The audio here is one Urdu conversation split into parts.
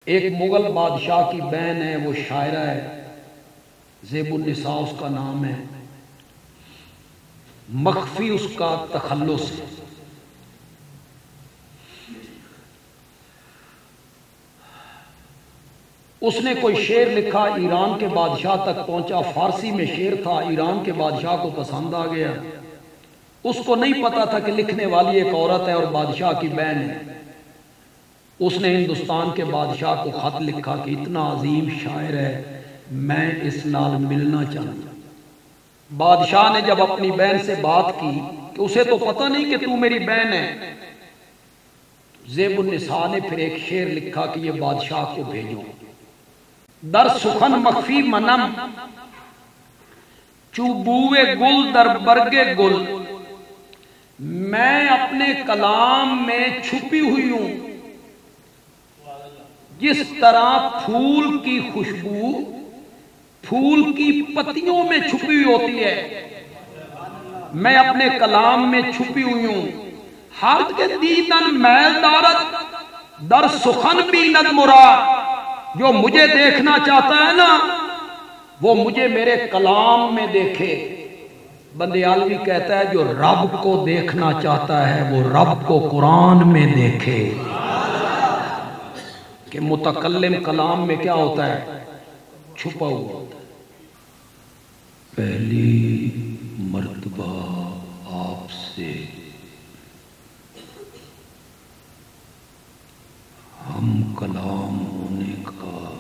ایک مغل بادشاہ کی بہن ہے، وہ شاعرہ ہے، زیب النساء اس کا نام ہے، مخفی اس کا تخلص ہے۔ اس نے کوئی شعر لکھا، ایران کے بادشاہ تک پہنچا، فارسی میں شعر تھا، ایران کے بادشاہ کو پسند آ گیا۔ اس کو نہیں پتا تھا کہ لکھنے والی ایک عورت ہے اور بادشاہ کی بہن ہے۔ اس نے ہندوستان کے بادشاہ کو خط لکھا کہ اتنا عظیم شاعر ہے، میں اس نال ملنا چاہتا۔ بادشاہ نے جب اپنی بہن سے بات کی کہ اسے تو پتہ نہیں کہ تو میری بہن ہے، زیب النساء نے پھر ایک شعر لکھا کہ یہ بادشاہ کو بھیجو۔ در سخن مخفی منم چوبوے گل در برگے گل، میں اپنے کلام میں چھپی ہوئی ہوں جس طرح پھول کی خوشبو پھول کی پتیوں میں چھپی ہوئی ہوتی ہے، میں اپنے کلام میں چھپی ہوئی ہوں۔ ہر کے دیدن میل دارت در سخن بیند مراد، جو مجھے دیکھنا چاہتا ہے نا وہ مجھے میرے کلام میں دیکھے۔ بندیالوی کہتا ہے جو رب کو دیکھنا چاہتا ہے وہ رب کو قرآن میں دیکھے۔ کہ متکلم کلام میں کیا ہوتا ہے؟ چھپا ہوا ہوتا ہے۔ پہلی مرتبہ آپ سے ہم کلام ہونے کا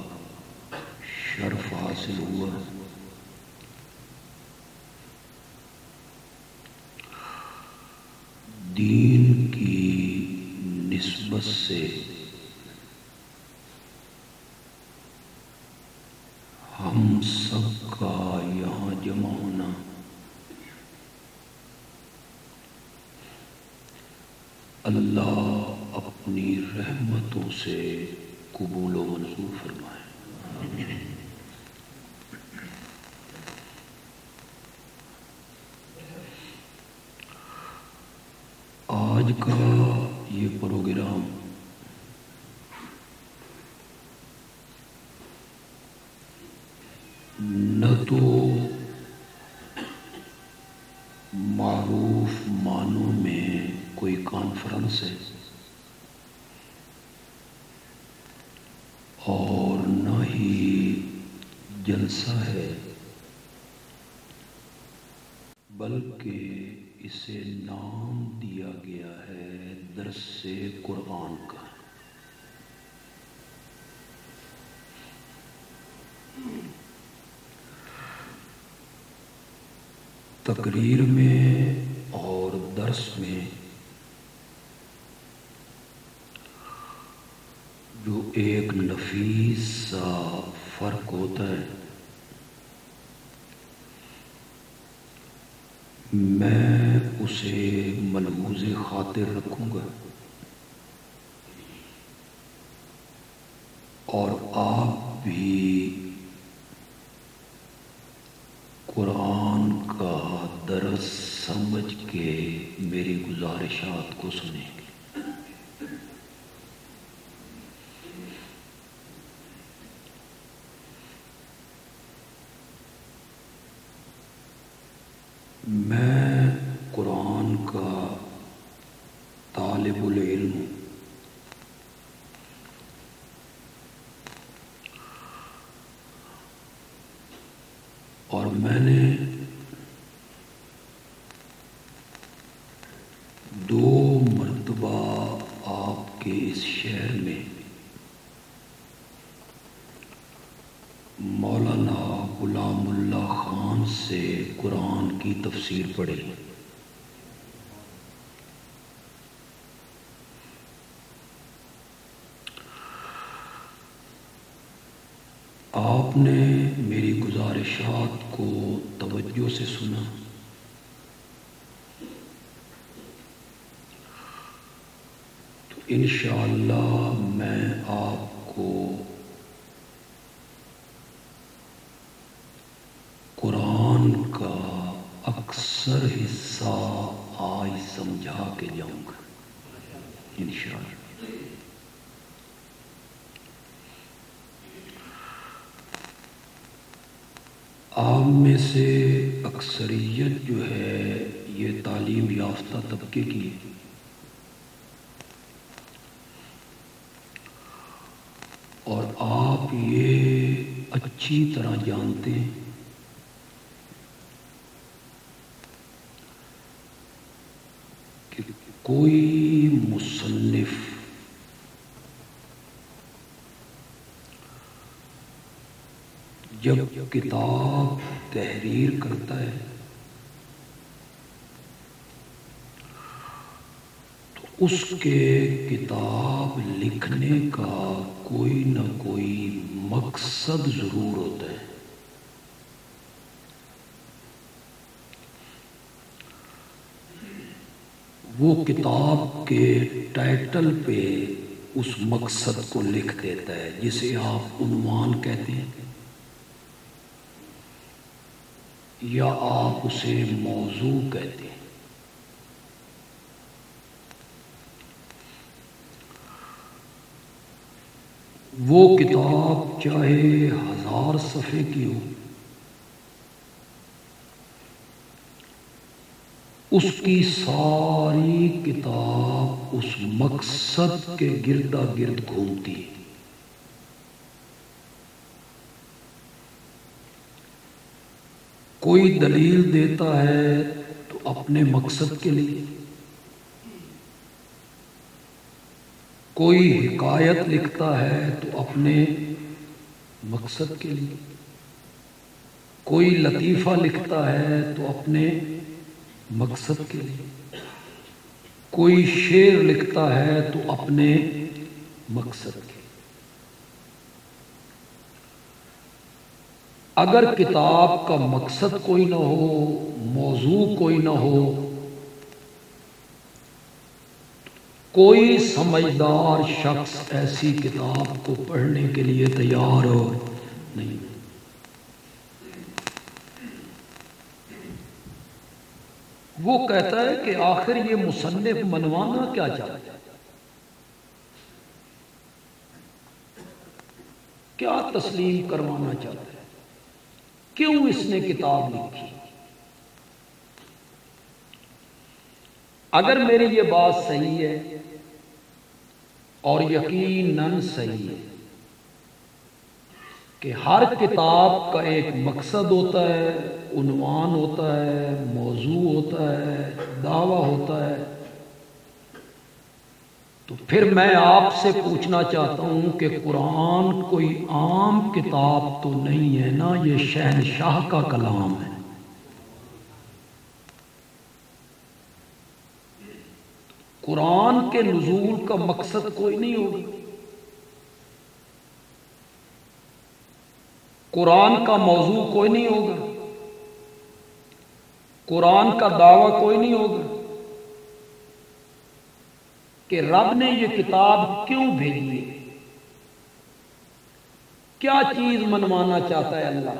شرف حاصل ہوا۔ دین کی نسبت سے ہم سب کا یہاں جمع ہونا اللہ اپنی رحمتوں سے قبول و منظور فرمائے۔ آج کا یہ پروگرام نہ تو معروف معنوں میں کوئی کانفرنس ہے اور نہ ہی جلسہ ہے، بلکہ اسے نام دیا گیا ہے درس قرآن کا۔ تقریر میں اور درس میں جو ایک نفیس سا فرق ہوتا ہے، میں اسے ملحوظ خاطر رکھوں گا اور آپ بھی قرآن کا درس سمجھ کے میری گزارشات کو سنیں گے۔ میں قرآن کا طالب العلم ہوں اور میں نے 2 مرتبہ آپ کے اس شہر میں مولانا غلام اللہ خان سے قرآن کی تفسیر پڑھی۔ آپ نے میری گزارشات کو توجہ سے سنا، تو انشاءاللہ میں آپ کو قرآن کا اکثر حصہ آج سمجھا کے جاؤں گا انشاءاللہ۔ آپ میں سے اکثریت جو ہے یہ تعلیم یافتہ طبقے کی ہے، اور آپ یہ اچھی طرح جانتے ہیں کہ کوئی مصنف جب کتاب تحریر کرتا ہے تو اس کے کتاب لکھنے کا کوئی نہ کوئی مقصد ضرور ہوتا ہے۔ وہ کتاب کے ٹائٹل پہ اس مقصد کو لکھ دیتا ہے، جسے آپ عنوان کہتے ہیں یا آپ اسے موضوع کہتے ہیں۔ وہ کتاب چاہے 1000 صفحے کی ہو، اس کی ساری کتاب اس مقصد کے گردا گرد گھومتی ہے۔ کوئی دلیل دیتا ہے تو اپنے مقصد کے لیے، کوئی حکایت لکھتا ہے تو اپنے مقصد کے لیے، کوئی لطیفہ لکھتا ہے تو اپنے مقصد کے لیے، کوئی شعر لکھتا ہے تو اپنے مقصد کے لیے۔ اگر کتاب کا مقصد کوئی نہ ہو، موضوع کوئی نہ ہو، کوئی سمجھدار شخص ایسی کتاب کو پڑھنے کے لیے تیار نہیں۔ وہ کہتا ہے کہ آخر یہ مصنف منوانا کیا چاہتا ہے، کیا تسلیم کروانا چاہتا ہے، کیوں اس نے کتاب لکھی؟ اگر میری یہ بات صحیح ہے اور یقیناً صحیح ہے کہ ہر کتاب کا ایک مقصد ہوتا ہے، عنوان ہوتا ہے، موضوع ہوتا ہے، دعویٰ ہوتا ہے، تو پھر میں آپ سے پوچھنا چاہتا ہوں کہ قرآن کوئی عام کتاب تو نہیں ہے نا، یہ شہنشاہ کا کلام ہے۔ قرآن کے نزول کا مقصد کوئی نہیں ہوگا، قرآن کا موضوع کوئی نہیں ہوگا، قرآن کا دعویٰ کوئی نہیں ہوگا کہ رب نے یہ کتاب کیوں بھیجی ہے، کیا چیز منوانا چاہتا ہے اللہ۔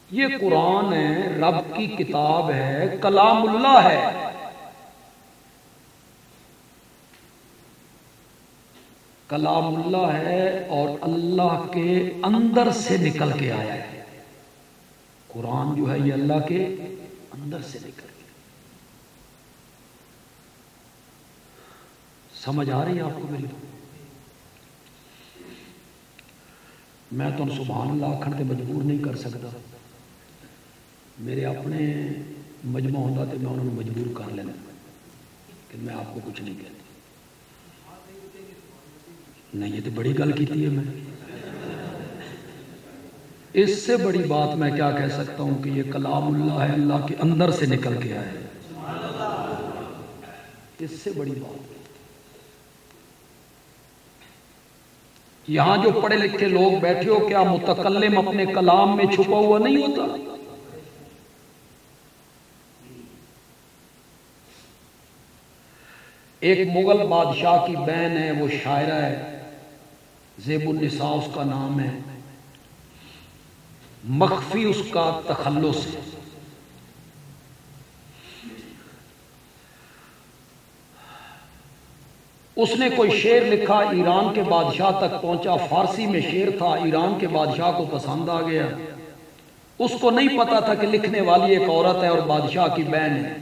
یہ قرآن ہے، رب کی کتاب ہے، کلام اللہ ہے۔ کلام اللہ ہے اور اللہ کے اندر سے نکل کے آیا ہے۔ قرآن جو ہے یہ اللہ کے اندر سے نکل کے، سمجھ آ رہی ہے آپ کو میری؟ میں تو سبحان اللہ آکھن تے مجبور نہیں کر سکتا، میرے اپنے مجمع ہوتا تو میں انہوں نے مجبور کر لینا کہ میں آپ کو کچھ نہیں کہتا۔ نہیں، یہ تو بڑی گل کیتی ہے، میں اس سے بڑی بات میں کیا کہہ سکتا ہوں کہ یہ کلام اللہ ہے، اللہ کے اندر سے نکل کے آیا ہے، اس سے بڑی بات۔ یہاں جو پڑھے لکھے لوگ بیٹھے ہو، کیا متکلم اپنے کلام میں چھپا ہوا نہیں ہوتا؟ ایک مغل بادشاہ کی بہن ہے، وہ شاعرہ ہے، زیب النساء اس کا نام ہے، مخفی اس کا تخلص ہے۔ اس نے کوئی شعر لکھا، ایران کے بادشاہ تک پہنچا، فارسی میں شعر تھا، ایران کے بادشاہ کو پسند آ گیا۔ اس کو نہیں پتا تھا کہ لکھنے والی ایک عورت ہے اور بادشاہ کی بہن ہے۔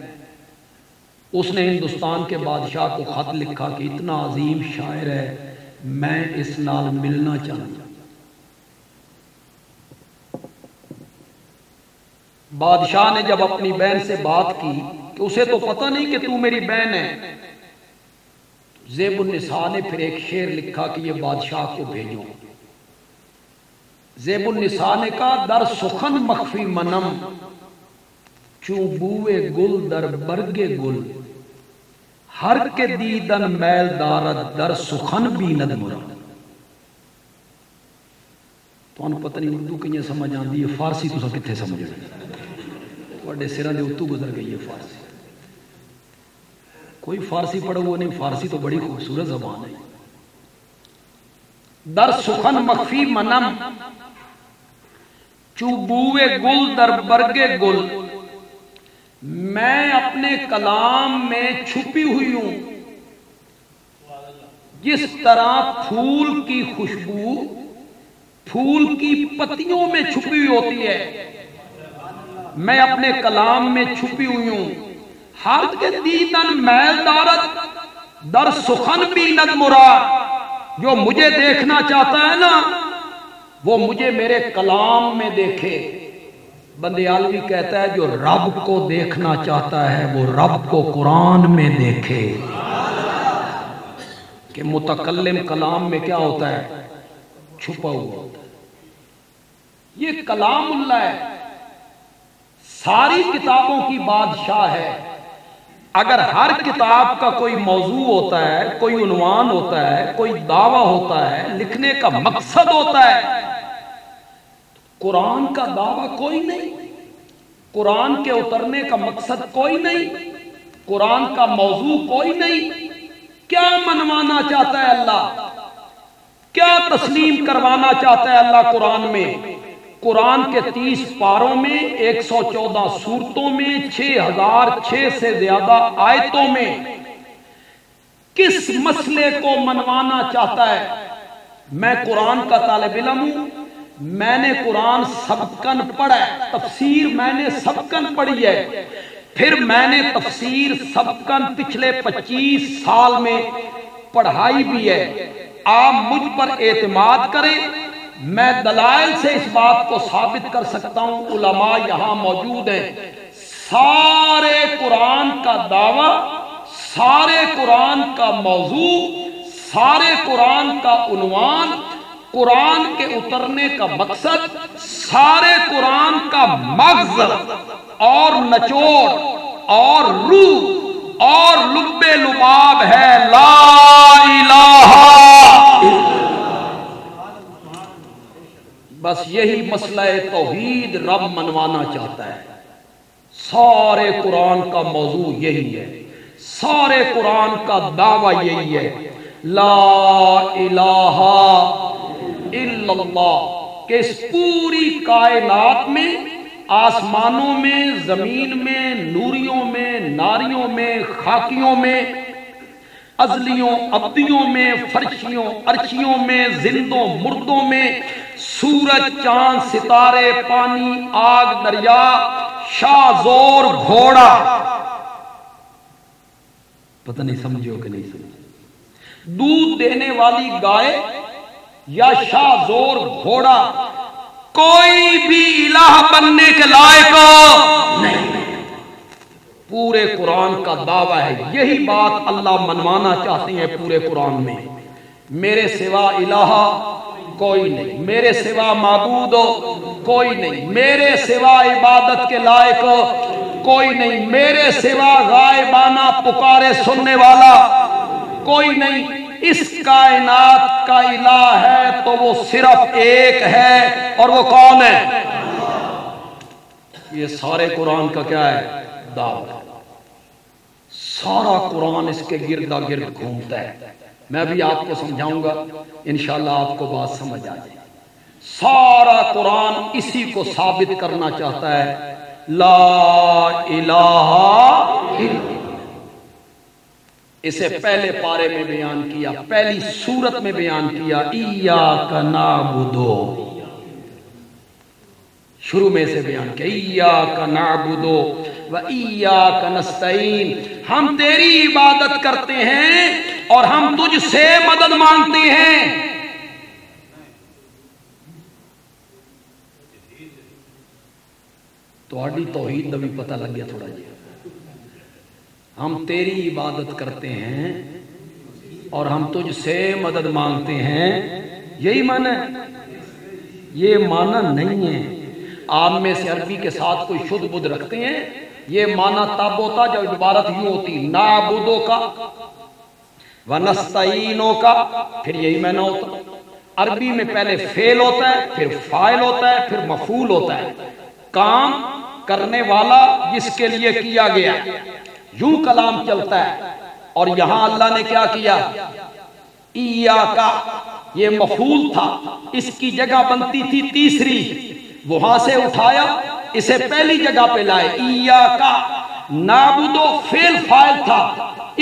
اس نے ہندوستان کے بادشاہ کو خط لکھا کہ اتنا عظیم شاعر ہے، میں اس نال ملنا چاہتا۔ بادشاہ نے جب اپنی بہن سے بات کی کہ اسے تو پتہ نہیں کہ تو میری بہن ہے، زیب النساء نے پھر ایک شعر لکھا کہ یہ بادشاہ کو بھیجو۔ زیب النساء نے کہا در سخن مخفی منم، چوں بوئے گل در برگ گل، ہر کے دیدن میل دارد در سخن بیند مراد۔ تو انہوں پتہ نہیں اردو کہیں سمجھ آن دی ہے، فارسی تو سا کتھے سمجھ آن وڈے سران دے اتو گزر گئی ہے فارسی۔ کوئی فارسی پڑھا ہوا نہیں، فارسی تو بڑی خوبصورت زبان ہے۔ در سخن مخفی منم، چوبوے گل در برگ گل، میں اپنے کلام میں چھپی ہوئی ہوں جس طرح پھول کی خوشبو پھول کی پتیوں میں چھپی ہوئی ہوتی ہے، میں اپنے کلام میں چھپی ہوئی ہوں۔ ہر کے دیدن میل دارت در سخن بیند مراد، جو مجھے دیکھنا چاہتا ہے نا وہ مجھے میرے کلام میں دیکھے۔ بندیالوی کہتا ہے جو رب کو دیکھنا چاہتا ہے وہ رب کو قرآن میں دیکھے۔ کہ متکلم کلام میں کیا ہوتا ہے؟ چھپا ہوا ہوتا ہے۔ یہ کلام اللہ ہے، ساری کتابوں کی بادشاہ ہے۔ اگر ہر کتاب کا کوئی موضوع ہوتا ہے، کوئی عنوان ہوتا ہے، کوئی دعویٰ ہوتا ہے، لکھنے کا مقصد ہوتا ہے، قرآن کا دعویٰ کوئی نہیں، قرآن کے اترنے کا مقصد کوئی نہیں، قرآن کا موضوع کوئی نہیں۔ کیا منوانا چاہتا ہے اللہ؟ کیا تسلیم کروانا چاہتا ہے اللہ قرآن میں؟ قرآن کے 30 پاروں میں 114 سورتوں میں 6006 سے زیادہ آیتوں میں کس مسئلے کو منوانا چاہتا ہے؟ میں قرآن کا طالب علم ہوں، میں نے قرآن سبکن پڑھا ہے، تفسیر میں نے سبکن پڑھی ہے، پھر میں نے تفسیر سبکن پچھلے 25 سال میں پڑھائی بھی ہے۔ آپ مجھ پر اعتماد کریں، میں دلائل سے اس بات کو ثابت کر سکتا ہوں، علماء یہاں موجود ہیں۔ سارے قرآن کا دعویٰ، سارے قرآن کا موضوع، سارے قرآن کا عنوان، قرآن کے اترنے کا مقصد، سارے قرآن کا مغز اور نچوڑ اور روح اور لب لباب ہے لا الہ۔ بس یہی مسئلہ توحید رب منوانا چاہتا ہے۔ سارے قرآن کا موضوع یہی ہے، سارے قرآن کا دعویٰ یہی ہے، لا الہ الا اللہ، کہ اس پوری کائنات میں، آسمانوں میں، زمین میں، نوریوں میں، ناریوں میں، خاکیوں میں، ازلیوں ابدیوں میں، فرشیوں عرشیوں میں، زندوں مردوں میں، سورج چاند ستارے پانی آگ دریا شاہ زور گھوڑا، پتہ نہیں سمجھو کہ نہیں سمجھو، دودھ دینے والی گائے یا شاہ زور گھوڑا، کوئی بھی الہ بننے کے لائق نہیں۔ پورے قرآن کا دعویٰ ہے، یہی بات اللہ منوانا چاہتے ہیں پورے قرآن میں۔ میرے سوا الہ کوئی نہیں، میرے سوا معبود کوئی نہیں، میرے سوا عبادت کے لائق کوئی نہیں، میرے سوا غائبانہ پکارے سننے والا کوئی نہیں۔ اس کائنات کا الہ ہے تو وہ صرف ایک ہے، اور وہ کون ہے؟ یہ سارے قرآن کا کیا ہے؟ دعویٰ۔ سارا قرآن اس کے گردا گرد گھومتا ہے۔ میں بھی آپ کو سمجھاؤں گا، انشاءاللہ آپ کو بات سمجھ آ جائے۔ سارا قرآن اسی کو ثابت کرنا چاہتا ہے، لا الہ الا۔ اسے پہلے پارے میں بیان کیا، پہلی سورت میں بیان کیا، ایاک نعبدو، شروع میں سے بیان کیا ایاک نعبدو و ایاک نستعین، ہم تیری عبادت کرتے ہیں اور ہم تجھ سے مدد مانگتے ہیں۔ تہاڈی توحید دا بھی پتہ لگ گیا تھوڑا جی، ہم تیری عبادت کرتے ہیں اور ہم تجھ سے مدد مانگتے ہیں، یہی معنی ہے؟ یہ معنی نہیں ہے۔ آپ میں سے عربی کے ساتھ کوئی شدھ بدھ رکھتے ہیں، یہ معنی تب ہوتا جب عبارت یوں ہوتی نعبدو کا ونستعینو کا، پھر یہی معنی ہوتا۔ عربی میں پہلے فعل ہوتا ہے، پھر فاعل ہوتا ہے، پھر مفعول ہوتا ہے، کام کرنے والا جس کے لیے کیا گیا، یوں کلام چلتا ہے۔ اور یہاں اللہ نے کیا کیا؟ ایاکا، یہ مفعول تھا، اس کی جگہ بنتی تھی تیسری، وہاں سے اٹھایا اسے پہلی جگہ پہ لائے، ایاکا نعبدو فعل فاعل تھا،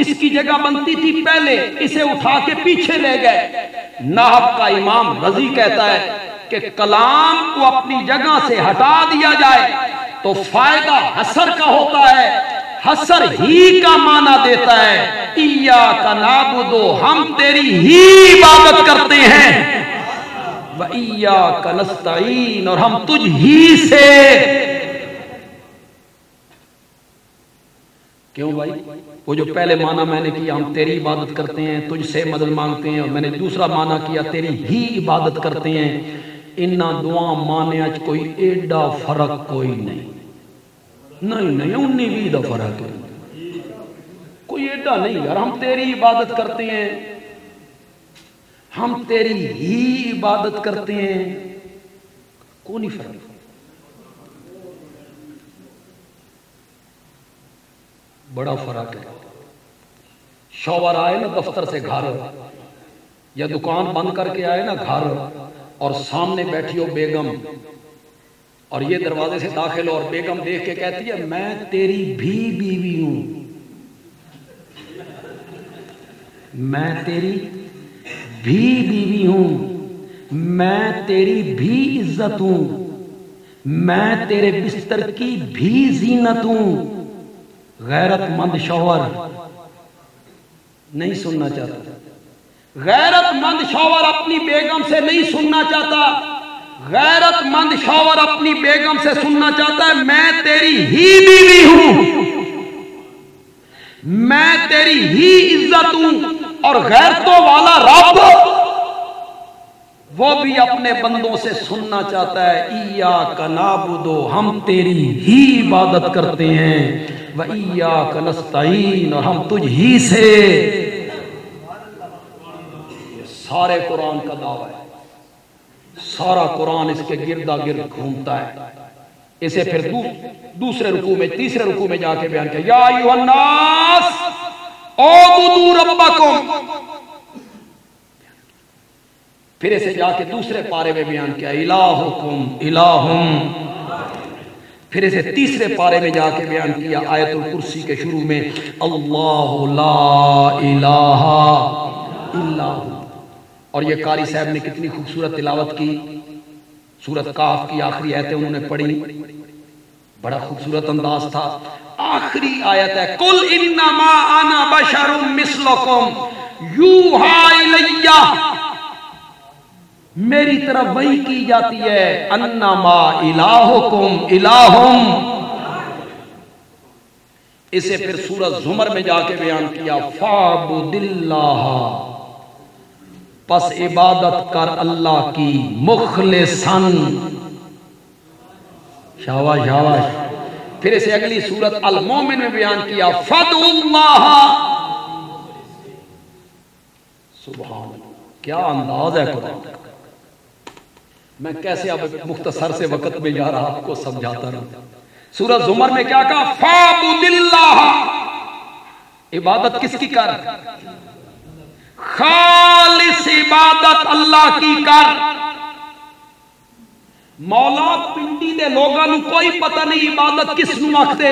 اس کی جگہ بنتی تھی پہلے، اسے اٹھا کے پیچھے لے گئے۔ نحو کا امام رضی کہتا ہے کہ کلام کو اپنی جگہ سے ہٹا دیا جائے تو فائدہ حسر کا ہوتا ہے، حسر ہی کا معنی دیتا ہے۔ ایاک نعبدو، ہم تیری ہی عبادت کرتے ہیں، وَإِيَّاكَ نَسْتَعِينُ، اور ہم تجھ ہی سے۔ کیوں بھائی؟ وہ جو پہلے معنی میں نے کیا ہم تیری عبادت کرتے ہیں، تجھ سے مدد مانگتے ہیں، اور میں نے دوسرا معنی کیا تیری ہی عبادت کرتے ہیں، انہاں دعا معنی اچ کوئی ایڈا فرق کوئی نہیں، نہیں 19-20 دا فرق ہے، کوئی ایڈا نہیں یار۔ ہم تیری عبادت کرتے ہیں، ہم تیری ہی عبادت کرتے ہیں، کوئی نہیں فرق۔ بڑا فرق ہے۔ شوہر آئے نا دفتر سے گھر، یا دکان بند کر کے آئے نا گھر، اور سامنے بیٹھی ہو بیگم، اور یہ دروازے سے داخل ہو، اور بیگم دیکھ کے کہتی ہے میں تیری بھی بیوی ہوں، میں تیری بھی بیوی ہوں، میں تیری بھی عزت ہوں، میں تیرے بستر کی بھی زینت ہوں۔ غیرت مند شوہر نہیں سننا چاہتا، غیرت مند شوہر اپنی بیگم سے نہیں سننا چاہتا، غیرت مند شوہر اپنی بیگم سے سننا چاہتا ہے میں تیری ہی بیوی ہوں، میں تیری ہی عزت ہوں۔ اور غیرتوں والا رب وہ بھی اپنے بندوں سے سننا چاہتا ہے ایاک نعبدو، ہم تیری ہی عبادت کرتے ہیں، وَإِيَّاكَ نَسْتَعِينُ، اور ہم تجھ ہی سے۔ یہ سارے قرآن کا دعویٰ ہے، سارا قرآن اس کے گردا گرد گھومتا ہے۔ اسے پھر دوسرے رکوع میں، تیسرے رکوع میں جا کے بیان کیا یا ایھا الناس اعبدوا ربکم، پھر اسے جا کے دوسرے پارے میں بیان کیا الہکم الہم، پھر اسے تیسرے پارے میں جا کے بیان کیا آیت الکرسی کے شروع میں اللہ لا الہ الا ہو۔ اور یہ قاری صاحب نے کتنی خوبصورت تلاوت کی، سورۃ کہف کی آخری آیتیں انہوں نے پڑھی، بڑا خوبصورت انداز تھا۔ آخری آیت ہے قل انما انا بشر مثلکم یوحی الی، میری طرف وحی کی جاتی ہے انما الہکم الہم۔ اسے پھر سورۃ زمر میں جا کے بیان کیا فاعبد اللہ، پس عبادت کر اللہ کی مخلصاً، شاباش شاباش۔ پھر اسے اگلی سورۃ المومن میں بیان کیا فادعوا اللہ، سبحان اللہ، کیا انداز ہے قرآن کا۔ میں کیسے اب مختصر سے وقت میں جا رہا آپ کو سمجھاتا رہا۔ سورۃ زمر میں کیا کہا فاعبد اللہ، عبادت کس کی کر؟ خالص عبادت اللہ کی کر۔ مولا پنڈی دے لوگاں نو کوئی پتہ نہیں عبادت کس نو آکھدے،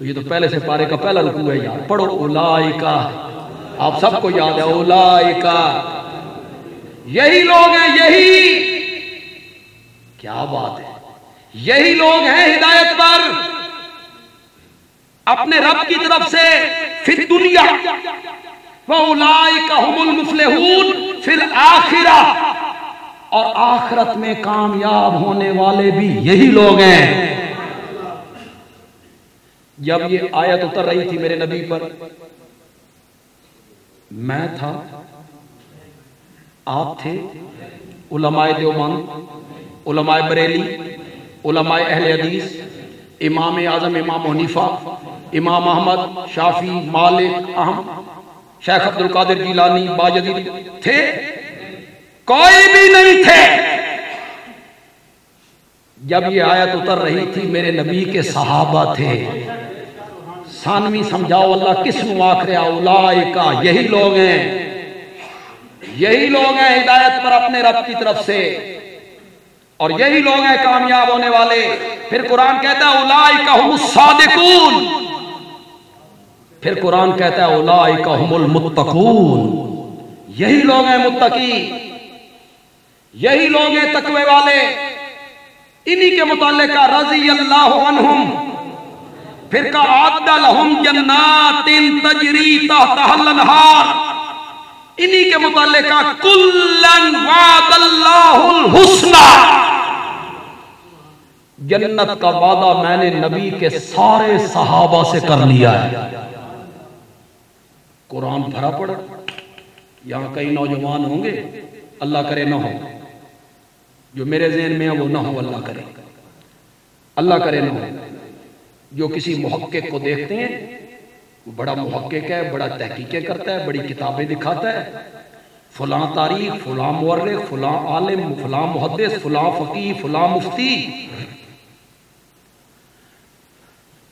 تو یہ تو پہلے سے پارے کا پہلا رکوع ہے یار، پڑھو اولائکا، آپ سب کو یاد ہے اولائکا، یہی لوگ ہیں، یہی، کیا بات ہے، یہی لوگ ہیں ہدایت پر اپنے رب کی طرف سے فی الدنیا وَأُولَئِكَ هُمُ الْمُفْلِحُونَ فی الآخرہ، اور آخرت میں کامیاب ہونے والے بھی یہی لوگ ہیں۔ جب یہ آیت اتر رہی تھی میرے نبی پر، میں تھا، آپ تھے، علماء دیوبند، علماء بریلی، علماء اہل حدیث، امام اعظم امام حنیفہ، امام احمد، شافعی، مالک، احمد، شیخ عبد القادر جیلانی، باجدی تھے؟ کوئی بھی نہیں تھے۔ جب یہ آیت اتر رہی تھی میرے نبی کے صحابہ تھے۔ ثانوی سمجھاؤ اللہ کس نو آخر اولائکا، یہی لوگ ہیں، یہی لوگ ہیں ہدایت پر اپنے رب کی طرف سے، اور یہی لوگ ہیں کامیاب ہونے والے۔ پھر قرآن کہتا ہے اولائکا ہم الصادقون، پھر قرآن کہتا ہے اولائکا ہم المتقون، یہی لوگ ہیں متقی، یہی لوگ ہیں تقوی والے۔ انہی کے متعلق رضی اللہ عنہم، پھر کہا اعد لہم جنات تجری تحتہا الانہار، انہی کے متعلق کلن وعد اللہ الحسنی، جنت کا وعدہ میں نے نبی کے سارے صحابہ سے کر لیا ہے۔ قرآن بھرا پڑا، یہاں کئی نوجوان ہوں گے، اللہ کرے نہ ہو، جو میرے ذہن میں ہے وہ نہ ہو، اللہ کرے، اللہ کرے نہ ہو، جو کسی محقق کو دیکھتے ہیں، وہ بڑا محقق ہے، بڑا تحقیقیں کرتا ہے، بڑی کتابیں دکھاتا ہے، فلاں تاریخ، فلاں مورخ، فلاں عالم، فلاں محدث، فلاں فقیہ، فلاں مفتی،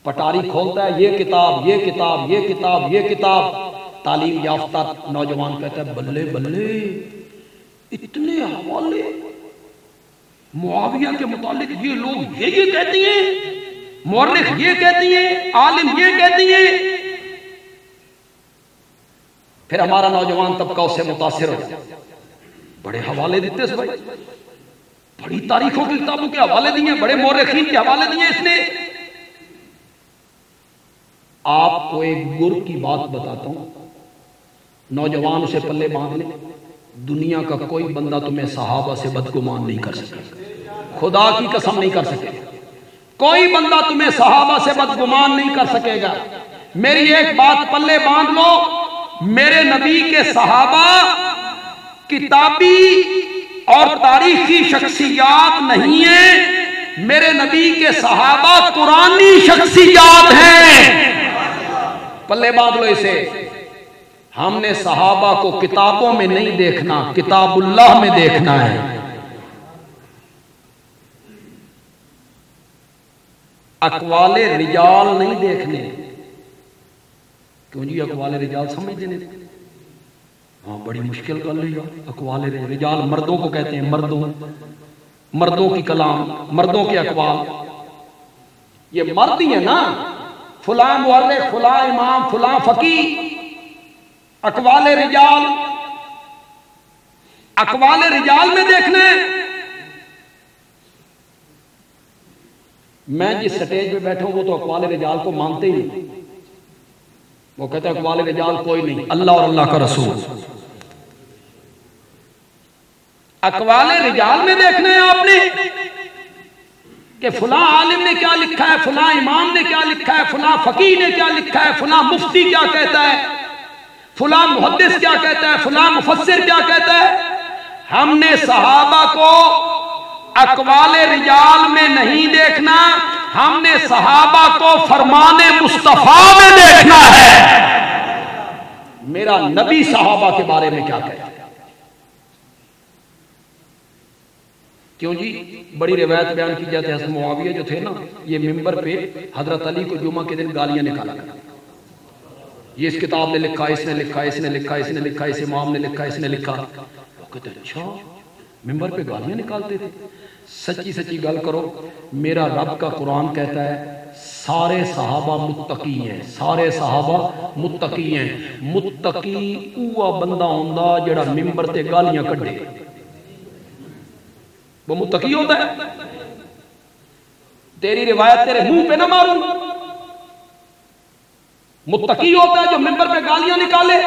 پٹاری کھولتا ہے، یہ کتاب، یہ کتاب، یہ کتاب، یہ کتاب، تعلیم یافتہ نوجوان کہتا ہے بلے بلے، اتنے حوالے معاویہ کے متعلق، یہ لوگ یہ کہتی ہیں، مورخ یہ کہتی ہیں، عالم یہ کہتی ہیں۔ پھر ہمارا نوجوان طبقہ اس سے متاثر ہو جائے، بڑے حوالے دیتے اس بھائی، بڑی تاریخوں کی کتابوں کے حوالے دیے، بڑے مورخین کے حوالے دیے اس نے۔ آپ کو ایک گر کی بات بتاتا ہوں، نوجوان اسے پلے باندھ لیں، دنیا کا کوئی بندہ تمہیں صحابہ سے بدگمان نہیں کر سکے، خدا کی قسم نہیں کر سکے، کوئی بندہ تمہیں صحابہ سے بدگمان نہیں کر سکے گا۔ میری ایک بات پلے باندھ لو، میرے نبی کے صحابہ کتابی اور تاریخی شخصیات نہیں ہیں، میرے نبی کے صحابہ قرآنی شخصیات ہیں، پلے باندھ لو اسے۔ ہم نے صحابہ کو کتابوں میں نہیں دیکھنا، کتاب اللہ میں دیکھنا ہے۔ اقوال رجال نہیں دیکھنے، کیوں جی اقوال رجال سمجھتے نہیں؟ ہاں بڑی مشکل کر لی، اقوال رجال مردوں کو کہتے ہیں، مردوں کی کلام، مردوں کے اقوال، یہ مرد ہی ہیں نا، فلاں مورخ، فلاں امام، فلاں فقیہ، اقوال رجال، اقوال رجال میں دیکھنے۔ میں جس سٹیج پہ بیٹھا ہوں وہ تو اقوال رجال کو مانتے ہی نہیں، وہ کہتے ہیں اقوال رجال کوئی نہیں، اللہ اور اللہ کا رسول۔ اقوال رجال میں دیکھنا ہے آپ نے کہ فلاں عالم نے کیا لکھا ہے، فلاں امام نے کیا لکھا ہے، فلاں فقیہ نے کیا لکھا ہے، فلاں مفتی کیا کہتا ہے، فلاں محدث کیا کہتا ہے، فلاں مفسر کیا کہتا ہے۔ ہم نے صحابہ کو اقوال رجال میں نہیں دیکھنا، ہم نے صحابہ کو فرمان مصطفیٰ میں دیکھنا ہے، میرا نبی صحابہ کے بارے میں کیا کہتا ہے۔ کیوں جی بڑی روایت بیان کی جاتی ہے، حضرت معاویہ جو تھے نا، یہ ممبر پہ حضرت علی کو جمعہ کے دن گالیاں نکالا کرتے، یہ اس کتاب نے لکھا، اس نے لکھا، اس نے لکھا، اس نے لکھا، اس امام نے لکھا، اس نے لکھا۔ وہ کہتے ہیں اچھا ممبر پہ گالیاں نکالتے تھے؟ سچی سچی گل کرو، میرا رب کا قرآن کہتا ہے سارے صحابہ متقی ہیں، سارے صحابہ متقی ہیں۔ متقی اوہ بندہ ہوندا جڑا ممبر تے گالیاں کڈے، وہ متقی ہوتا ہے۔ تیری روایت تیرے منہ پہ نہ ماروں، متقی ہوتا ہے جو ممبر پہ گالیاں نکالے۔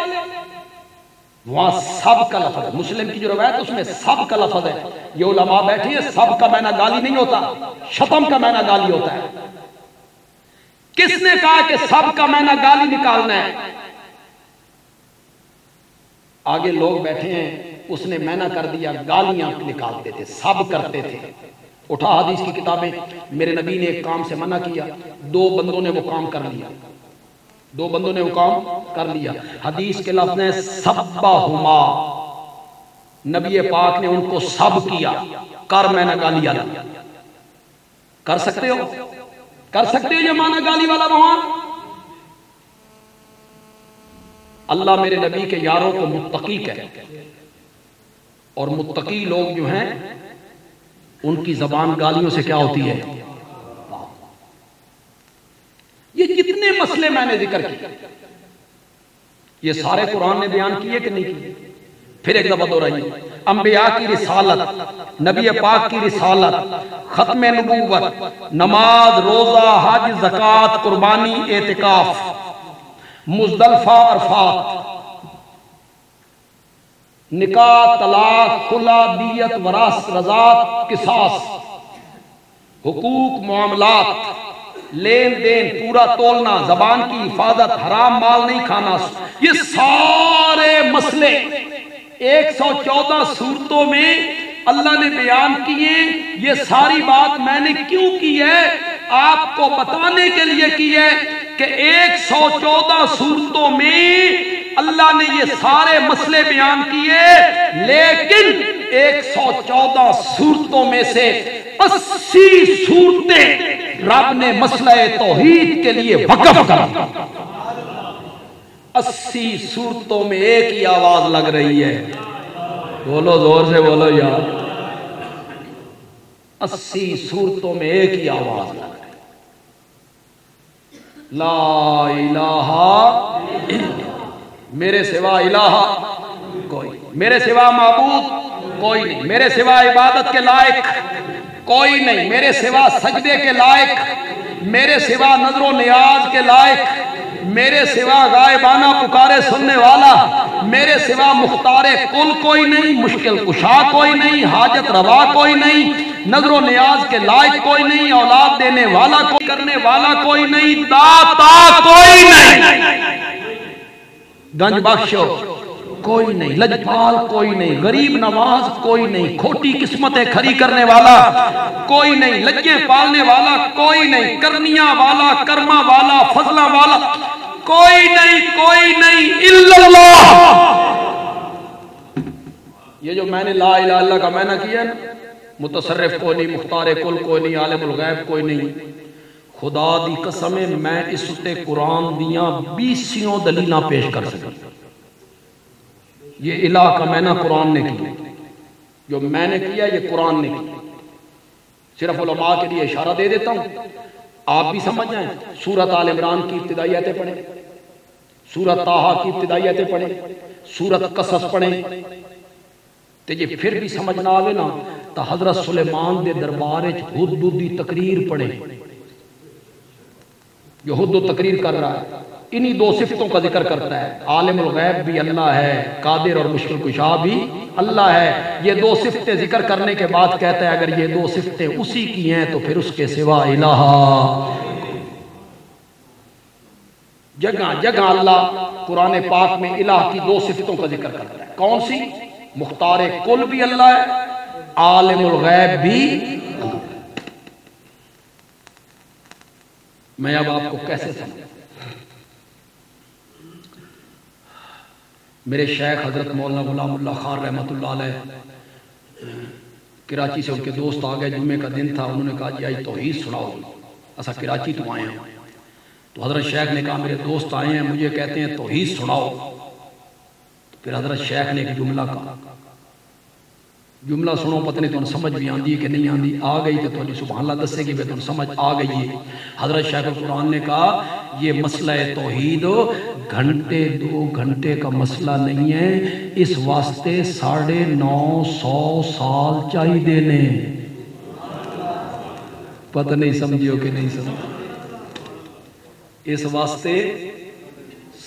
وہاں سب کا لفظ ہے، مسلم کی جو روایت اس میں سب کا لفظ ہے۔ یہ علماء بیٹھے ہیں، سب کا معنی گالی نہیں ہوتا، شتم کا معنی گالی ہوتا ہے۔ کس نے کہا کہ سب کا معنی گالی نکالنا ہے؟ آگے لوگ بیٹھے ہیں، اس نے معنی کر دیا گالیاں نکالتے تھے، سب کرتے تھے۔ اٹھا حدیث کی کتابیں، میرے نبی نے ایک کام سے منع کیا، دو بندوں نے وہ کام کر لیا، دو بندوں نے وہ کام کر لیا۔ حدیث کے لفظ ہیں سبہما، نبی پاک نے ان کو سب کیا، کر میں نے گالی والا۔ کر سکتے ہو؟ کر سکتے ہو یہ معنی گالی والا وہاں؟ اللہ میرے نبی کے یاروں کو متقی کہتے ہیں، اور متقی لوگ جو ہیں ان کی زبان گالیوں سے کیا ہوتی ہے؟ یہ جتنے مسئلے میں نے ذکر کیے یہ سارے قرآن نے بیان کیے کہ نہیں کیے؟ پھر ایک دفعہ دہرائیے، انبیاء کی رسالت، نبی پاک کی رسالت، ختم نبوت، نماز، روزہ، حج، زکوٰۃ، قربانی، اعتکاف، مزدلفہ، عرفات، نکاح، طلاق، خلا، دیت، وراثت، رضاعت، قصاص، حقوق، معاملات، لین دین، پورا تولنا، زبان کی حفاظت، حرام مال نہیں کھانا، یہ سارے مسئلے 114 صورتوں میں اللہ نے بیان کیے۔ یہ ساری بات میں نے کیوں کی ہے؟ آپ کو بتانے کے لیے کی ہے کہ 114 صورتوں میں اللہ نے یہ سارے مسئلے بیان کیے، لیکن 114 صورتوں میں سے 80 صورتیں رب نے مسئلہ توحید کے لیے وقف کر دی۔ 80 صورتوں میں ایک ہی آواز لگ رہی ہے، بولو زور سے بولو یار، 80 صورتوں میں ایک ہی آواز لگ رہی ہے، لا الہ میرے سوا الہ کوئی، میرے سوا معبود کوئی نہیں، میرے سوا عبادت کے لائق کوئی نہیں، میرے سوا سجدے کے لائق، میرے سوا نظر و نیاز کے لائق، میرے سوا غائبانہ پکارے سننے والا، میرے سوا مختار کل کوئی نہیں، مشکل کشا کوئی نہیں، حاجت روا کوئی نہیں، نظر و نیاز کے لائق کوئی نہیں، اولاد دینے والا کوئی، کرنے والا کوئی نہیں، داتا کوئی نہیں، گنج بخش کوئی نہیں، لجپال کوئی نہیں، غریب نواز کوئی نہیں، کھوٹی قسمتیں کھری کرنے والا کوئی نہیں، لجیں پالنے والا کوئی نہیں، کرنیاں والا، کرما والا، فضلہ والا کوئی نہیں، کوئی نہیں الا اللہ۔ یہ جو میں نے لا الہ الا اللہ کا معنی کیا نا، متصرف کوئی نہیں، مختار کل کوئی نہیں، عالم الغیب کوئی نہیں، خدا دی قسم میں اس تے قرآن دیاں 20 دلیلاں پیش کر سکتا۔ یہ الہ کا معنی قرآن نے کیا، جو میں نے کیا یہ قرآن نے کیا، صرف علماء کے لیے اشارہ دے دیتا ہوں، آپ بھی سمجھ جائیں۔ سورۃ آل عمران کی ابتدائی آیتیں پڑھیں، سورۃ طٰہٰ کی ابتدائی آیتیں پڑھیں، سورۃ قصص پڑھیں، تو یہ پھر بھی سمجھ نہ آوے نا تو حضرت سلیمان دے دربار ہدہد دی تقریر پڑھیں، جو ہدہد تقریر کر رہا ہے انہی دو صفتوں کا ذکر کرتا ہے، عالم الغیب بھی اللہ ہے، قادر اور مشکل کشا بھی اللہ ہے۔ یہ دو صفتیں ذکر کرنے کے بعد کہتا ہے اگر یہ دو صفتیں اسی کی ہیں تو پھر اس کے سوا الہ۔ جگہ جگہ اللہ قرآن پاک میں الہ کی دو صفتوں کا ذکر کرتا ہے، کون سی؟ مختار کل بھی اللہ ہے، عالم الغیب بھی اللہ ہے۔ میں اب آپ کو کیسے سمجھوں؟ میرے شیخ حضرت مولانا غلام اللہ خان رحمۃ اللہ علیہ کراچی سے ان کے دوست آ گئے، جمعے کا دن تھا، انہوں نے کہا جی آج توحید سناؤ، ایسا کراچی تو آئے ہیں، تو حضرت شیخ نے کہا میرے دوست آئے ہیں مجھے کہتے ہیں توحید سناؤ، پھر حضرت شیخ نے ایک جملہ کہا، جملہ سنو پتہ نہیں تمہیں سمجھ بھی آندی ہے کہ نہیں آندی، آ گئی تو تمہیں سبحان اللہ دسے گی تمہیں سمجھ آ گئی ہے۔ حضرت شیخ القرآن نے کہا یہ مسئلہ توحید گھنٹے 2 گھنٹے کا مسئلہ نہیں ہے، اس واسطے 950 سال چاہی دینے۔ پتہ نہیں سمجھو کہ نہیں سمجھو، اس واسطے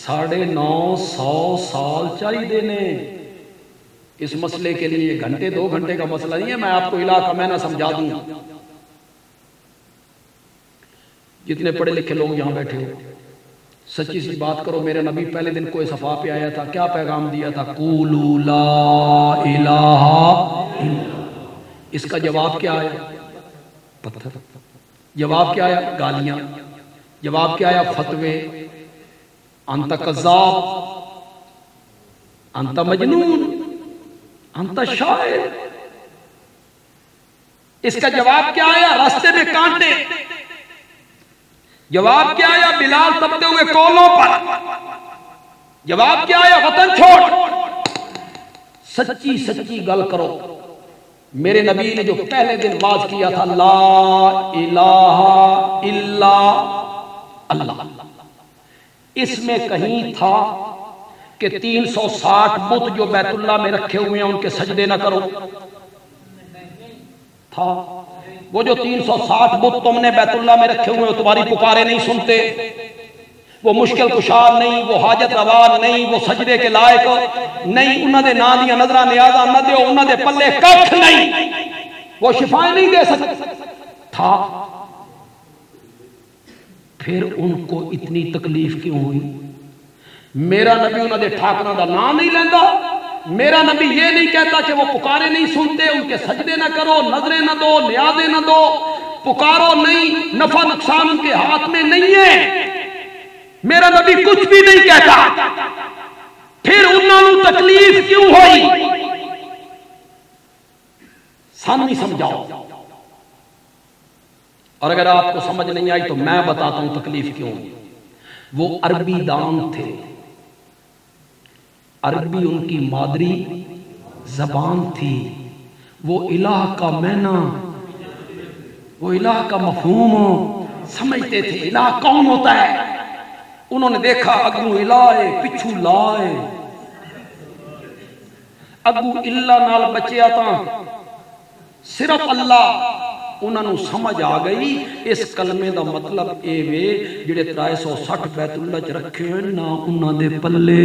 950 سال چاہی دینے۔ اس مسئلے کے لیے گھنٹے 2 گھنٹے کا مسئلہ نہیں ہے، میں آپ کو علاقہ میں نہ سمجھا دوں۔ جتنے پڑھے لکھے لوگ یہاں بیٹھے ہو، سچی سی بات کرو، میرے نبی پہلے دن کوئی صفحہ پہ آیا تھا، کیا پیغام دیا تھا؟ قولوا لا الہ الا۔ اس کا جواب کیا آیا؟ پتھر۔ جواب کیا آیا؟ گالیاں۔ جواب کیا آیا؟ فتوے۔ انت کذاب، انت مجنون، انت شاعر۔ اس کا جواب کیا آیا؟ راستے میں کانٹے۔ جواب کیا آیا؟ بلال تپتے ہوئے کولوں پر۔ جواب کیا آیا؟ وطن چھوڑ۔ سچی سچی گل کرو۔ میرے نبی نے جو پہلے دن واز کیا تھا لا الہ الا اللہ، اس میں کہیں تھا کہ 360 بت جو بیت اللہ میں رکھے ہوئے ہیں ان کے سجدے نہ کرو؟ تھا؟ وہ جو 360 بت تم نے بیت اللہ میں رکھے ہوئے ہیں تمہاری پکارے نہیں سنتے، وہ مشکل کشا نہیں، وہ حاجت روا نہیں، وہ سجدے کے لائق نہیں، انہاں دے نا دیاں نظراں نیازاں نہ دیو، انہاں دے پلے ککھ نہیں، وہ شفائیں نہیں دے سکتے تھا۔ پھر ان کو اتنی تکلیف کیوں ہوئی؟ میرا نبی انہاں دے ٹھاکنا دا نام نہیں لیندہ، میرا نبی یہ نہیں کہتا کہ وہ پکارے نہیں سنتے، ان کے سجدے نہ کرو، نظریں نہ دو، نیازیں نہ دو، پکارو نہیں، نفع نقصان ان کے ہاتھ میں نہیں ہے۔ میرا نبی کچھ بھی نہیں کہتا، پھر انہوں نے تکلیف کیوں ہوئی؟ سن نہیں سمجھاؤ، اور اگر آپ کو سمجھ نہیں آئی تو میں بتاتا ہوں تکلیف کیوں ہوئی۔ وہ عربی دان تھے، عربی ان کی مادری زبان تھی، وہ الہ کا معنی، وہ الہ کا مفہوم سمجھتے تھے۔ الہ کون ہوتا ہے؟ انہوں نے دیکھا اگو الہ پچھو لائے، اگو اللہ نال بچیا تھا صرف اللہ۔ انہوں نے سمجھ آ گئی اس کلمے دا مطلب اے وے جڑے 360 بیت اللہ چ رکھے ہیں نا انہاں دے پلے۔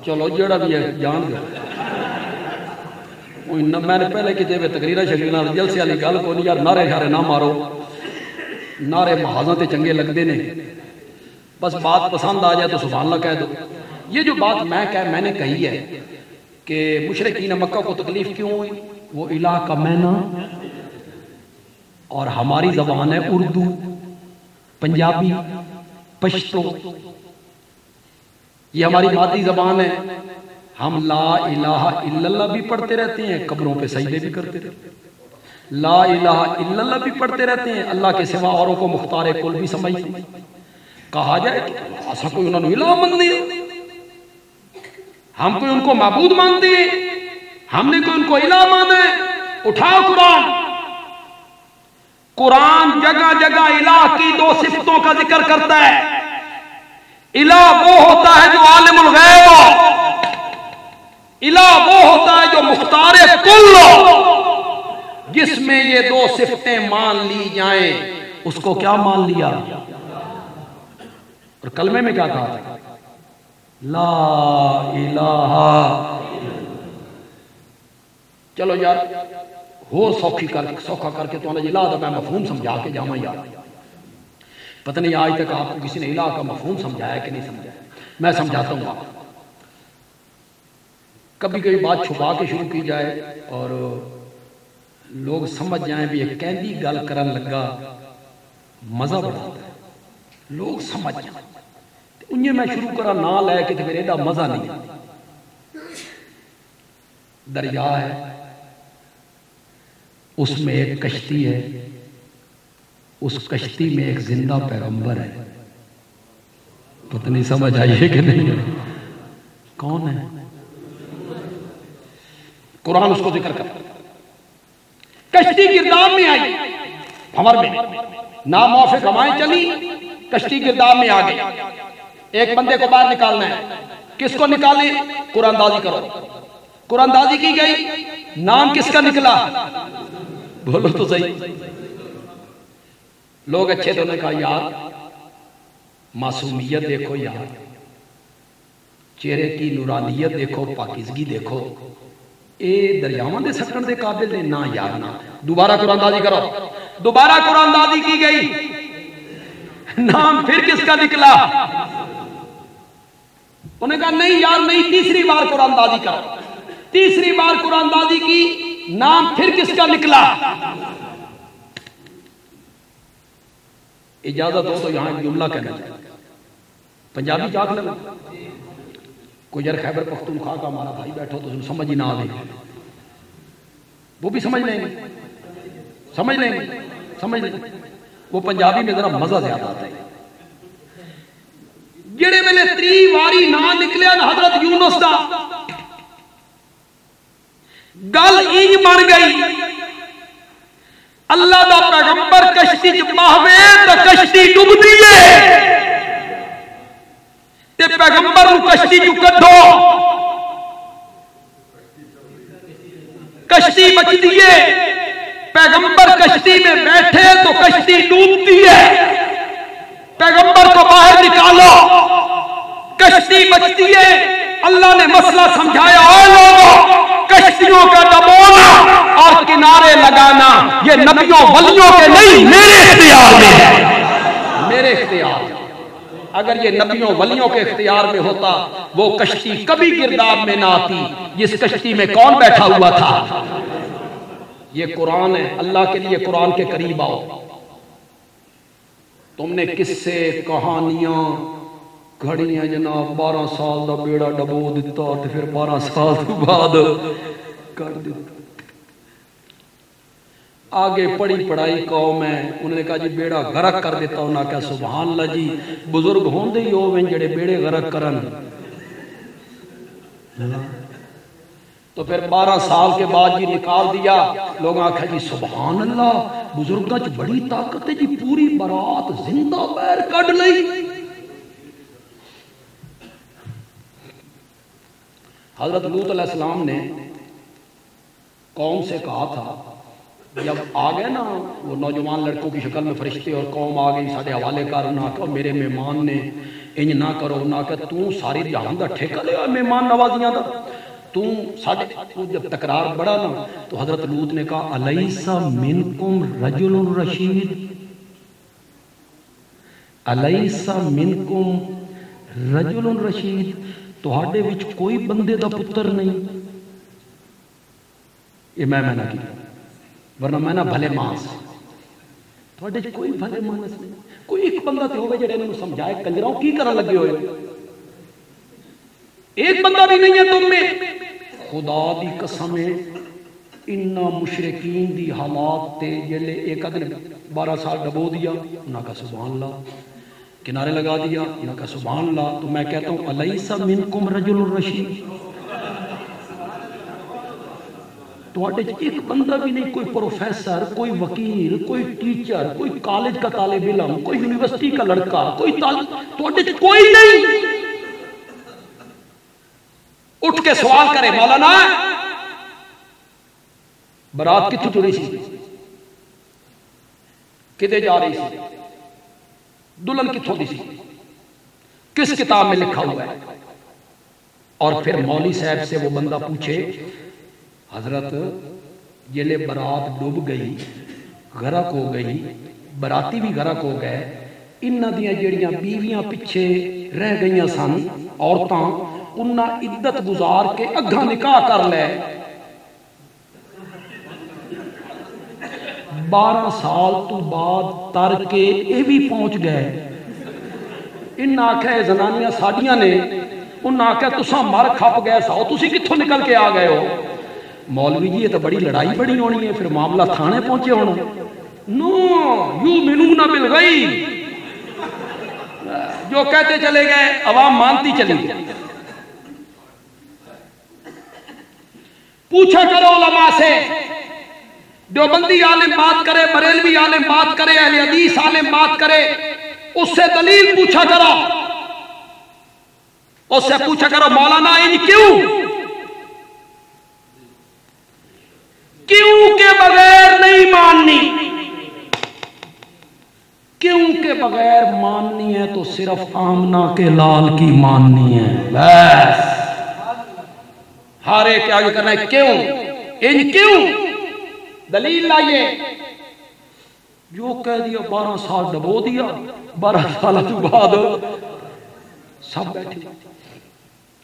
چلو جڑا بھی ہے جان دے، میں نے پہلے کتے ہوئے تقریرہ شکرینا جلسے والی گل کو نہیں یار، نعرے شارے نہ مارو، نعرے محاذاں تے چنگے لگتے نے، بس بات پسند آ جائے تو سبحان اللہ کہہ دو۔ یہ جو بات میں نے کہی ہے کہ مشرکین مکہ کو تکلیف کیوں ہوئی، وہ الہ کا معنی، اور ہماری زبان ہے اردو، پنجابی، پشتو، یہ ہماری مادری زبان ہے۔ ہم لا الہ الا اللہ بھی پڑھتے رہتے ہیں، قبروں پہ سجدے بھی کرتے رہتے ہیں، لا الہ الا اللہ بھی پڑھتے رہتے ہیں، اللہ کے سوا اوروں کو مختار کل بھی سمجھتے ہیں۔ کہا جائے کہ ایسا کوئی انہوں نے الہ مانتے ہیں، ہم کوئی ان کو معبود مانتے ہیں، ہم نے کوئی ان کو الہ مانا ہے؟ اٹھاؤ قرآن، قرآن جگہ جگہ الہ کی 2 صفتوں کا ذکر کرتا ہے۔ الہ وہ ہوتا ہے جو عالم الغیب ہو، الہ وہ ہوتا ہے جو مختار کل ہو۔ جس میں یہ 2 صفتیں مان لی جائیں اس کو کیا مان لیا؟ اور کلمے میں کیا کہا تھا؟ لا الہ۔ چلو یار ہو سوکھا کر کے تو انہیں الہ دا میں مفہوم سمجھا کے جاؤں یار۔ پتہ نہیں آج تک آپ کو کسی نے الہ کا مفہوم سمجھایا کہ نہیں سمجھایا؟ میں سمجھاتا ہوں آپ۔ کبھی کبھی بات چھپا کے شروع کی جائے اور لوگ سمجھ جائیں بھی ایک کہندی گل کرن لگا، مزہ بڑھاتا ہے، لوگ سمجھ جائیں۔ انہیں میں شروع کرا نہ لے کے پھر ایڈا مزہ نہیں۔ دریا ہے، اس میں ایک کشتی ہے، اس کشتی میں ایک زندہ پیغمبر ہے، پتہ نہیں سمجھ آئیے کہ نہیں؟ کون ہے؟ قرآن اس کو ذکر کرتا کشتی گرداب میں آئی، بھنور میں نام موافق ہوائیں چلی، کشتی گرداب میں آ گئی، ایک بندے کو باہر نکالنا ہے، کس کو نکالیں؟ قرآن دازی کرو، قرآن دازی کی گئی، نام کس کا نکلا؟ بولو تو صحیح۔ لوگ اچھے تو نے کہا یار معصومیت دیکھو یار، چہرے کی نورانیت دیکھو، پاکیزگی دیکھو، اے دریاواں دے سکن دے قابل نے، نہ یار نہ، دوبارہ قرآن دازی کرو، دوبارہ قرآن دازی کی گئی، نام پھر کس کا نکلا؟ انہوں نے کہا نہیں یار نہیں، تیسری بار قرآن دازی کرو، تیسری بار قرآن دازی کی، نام پھر کس کا نکلا؟ اجازت ہو تو یہاں ایک جملہ کہنا چاہتا، پنجابی چاک لگا، کوئی یار خیبر پختونخوا کا ہمارا بھائی بیٹھو تو سمجھ ہی نہ آئے، وہ بھی سمجھ لیں گے، سمجھ لیں گے، سمجھ لیں گے، وہ پنجابی میں ذرا مزہ زیادہ آتا ہے۔ جڑے میں نے 3 واری نہ نکلیا نا حضرت یونس دا، گل اینج بن گئی، اللہ دا پیغمبر کشتی چ باہوے تے کشتی ڈوبدی ہے، تے پیغمبر نو کشتی چ کڈو، کشتی بچتی ہے، پیغمبر کشتی میں بیٹھے تو کشتی ڈوبتی ہے، پیغمبر کو باہر نکالو، کشتی بچتی ہے۔ اللہ نے مسئلہ سمجھایا، اے لوگوں کشتیوں کا ڈبونا اور کنارے لگانا یہ نبیوں ولیوں کے نہیں، میرے اختیار میں ہے، میرے اختیار میں۔ اگر یہ نبیوں ولیوں کے اختیار میں ہوتا وہ کشتی کبھی گرداب میں نہ آتی، جس کشتی میں کون بیٹھا ہوا تھا؟ یہ قرآن ہے، اللہ کے لیے قرآن کے قریب آؤ۔ تم نے قصے کہانیاں گھڑیاں جناب 12 سال دا بیڑا ڈبو دیتا تو پھر 12 سال تو بعد کر دیتا۔ آگے پڑھی پڑھائی قوم ہے، انہوں نے کہا جی بیڑا غرق کر دیتا، انہوں نے کہا سبحان اللہ جی، بزرگ ہوں دے ہی ہوئے جڑے بیڑے غرق کرن۔ تو پھر 12 سال کے بعد جی نکال دیا، لوگوں نے کہا جی سبحان اللہ، بزرگاں چ بڑی طاقت ہے جی، پوری برات زندہ بیر کڈ لئی۔ حضرت لوط علیہ السلام نے قوم سے کہا تھا، جب آ گئے نا وہ نوجوان لڑکوں کی شکل میں فرشتے اور قوم آ گئی ساڑھے حوالے کر، نہ کہ میرے مہمان نے انج نہ کرو، نہ کہ تو ساری جہان دا ٹھیکہ لے مہمان نوازیاں دا، تو ساڑھے جب تکرار بڑھا نا تو حضرت لوط نے کہا الیس منکم رجل رشید، الیس منکم رجل رشید، تہاڈے وچ کوئی بندے دا پتر نہیں؟ یہ میں نہ کی، ورنہ میں نہ بھلے مانس، تہاڈے وچ کوئی بھلے مانس نہیں، کوئی ایک بندہ تے ہوے جڑے انہوں سمجھائے کنجراؤ کی کرن لگے ہوئے، ایک بندہ بھی نہیں ہے تم میں۔ خدا دی قسم ہے انہاں مشرکین دی حالات تے جلے ایک ادن 12 سال ڈبو دیا، انہاں کا سبحان اللہ، کنارے لگا دیا، انہوں کا سبحان اللہ۔ تو میں کہتا ہوں الیس منکم رجل رشید، تو ایک بندہ بھی نہیں، کوئی پروفیسر، کوئی وکیل، کوئی ٹیچر، کوئی کالج کا طالب علم، کوئی یونیورسٹی کا لڑکا، کوئی طالب، کوئی نہیں اٹھ کے سوال کرے مولانا برات کتھوں ٹری سی، کدے جا رہی سی، دلہن کتھوں دی سی، کس کتاب میں لکھا ہوا ہے؟ اور پھر مولوی صاحب سے وہ بندہ پوچھے حضرت جلے برات ڈوب گئی، غرق ہو گئی، براتی بھی غرق ہو گئے، انہاں دیاں جڑیاں بیویاں پیچھے رہ گئیاں سن عورتاں، انہاں عدت گزار کے اگھا نکاح کر لے، 12 سال تو بعد تر کے اے بھی پہنچ گئے، انہاں آکھے زنانیاں ساڑیاں نے، انہاں آکھے تساں مر کھپ گئے ساؤ، تسی کتھوں نکل کے آ گئے ہو؟ مولوی جی یہ تو بڑی لڑائی بڑی ہونی ہے، پھر معاملہ تھانے پہنچے ہونا۔ نو یؤمنون بالغیب، جو کہتے چلے گئے عوام مانتی چلی گئی. پوچھا کرو علماء سے، دیوبندی عالم بات کرے، بریلوی عالم بات کرے، اہل حدیث عالم بات کرے، اس سے دلیل پوچھا کرو، اس سے پوچھا کرو مولانا انج کیوں کے بغیر نہیں ماننی، کیوں کے بغیر ماننی ہے تو صرف آمنہ کے لال کی ماننی ہے، بس ہر ایک آگے کرنا ہے کیوں، انج کیوں، دلیل لائیے. جو کہہ دیا 12 سال ڈبو دیا، 12 سال تو بعد سب بیٹھے.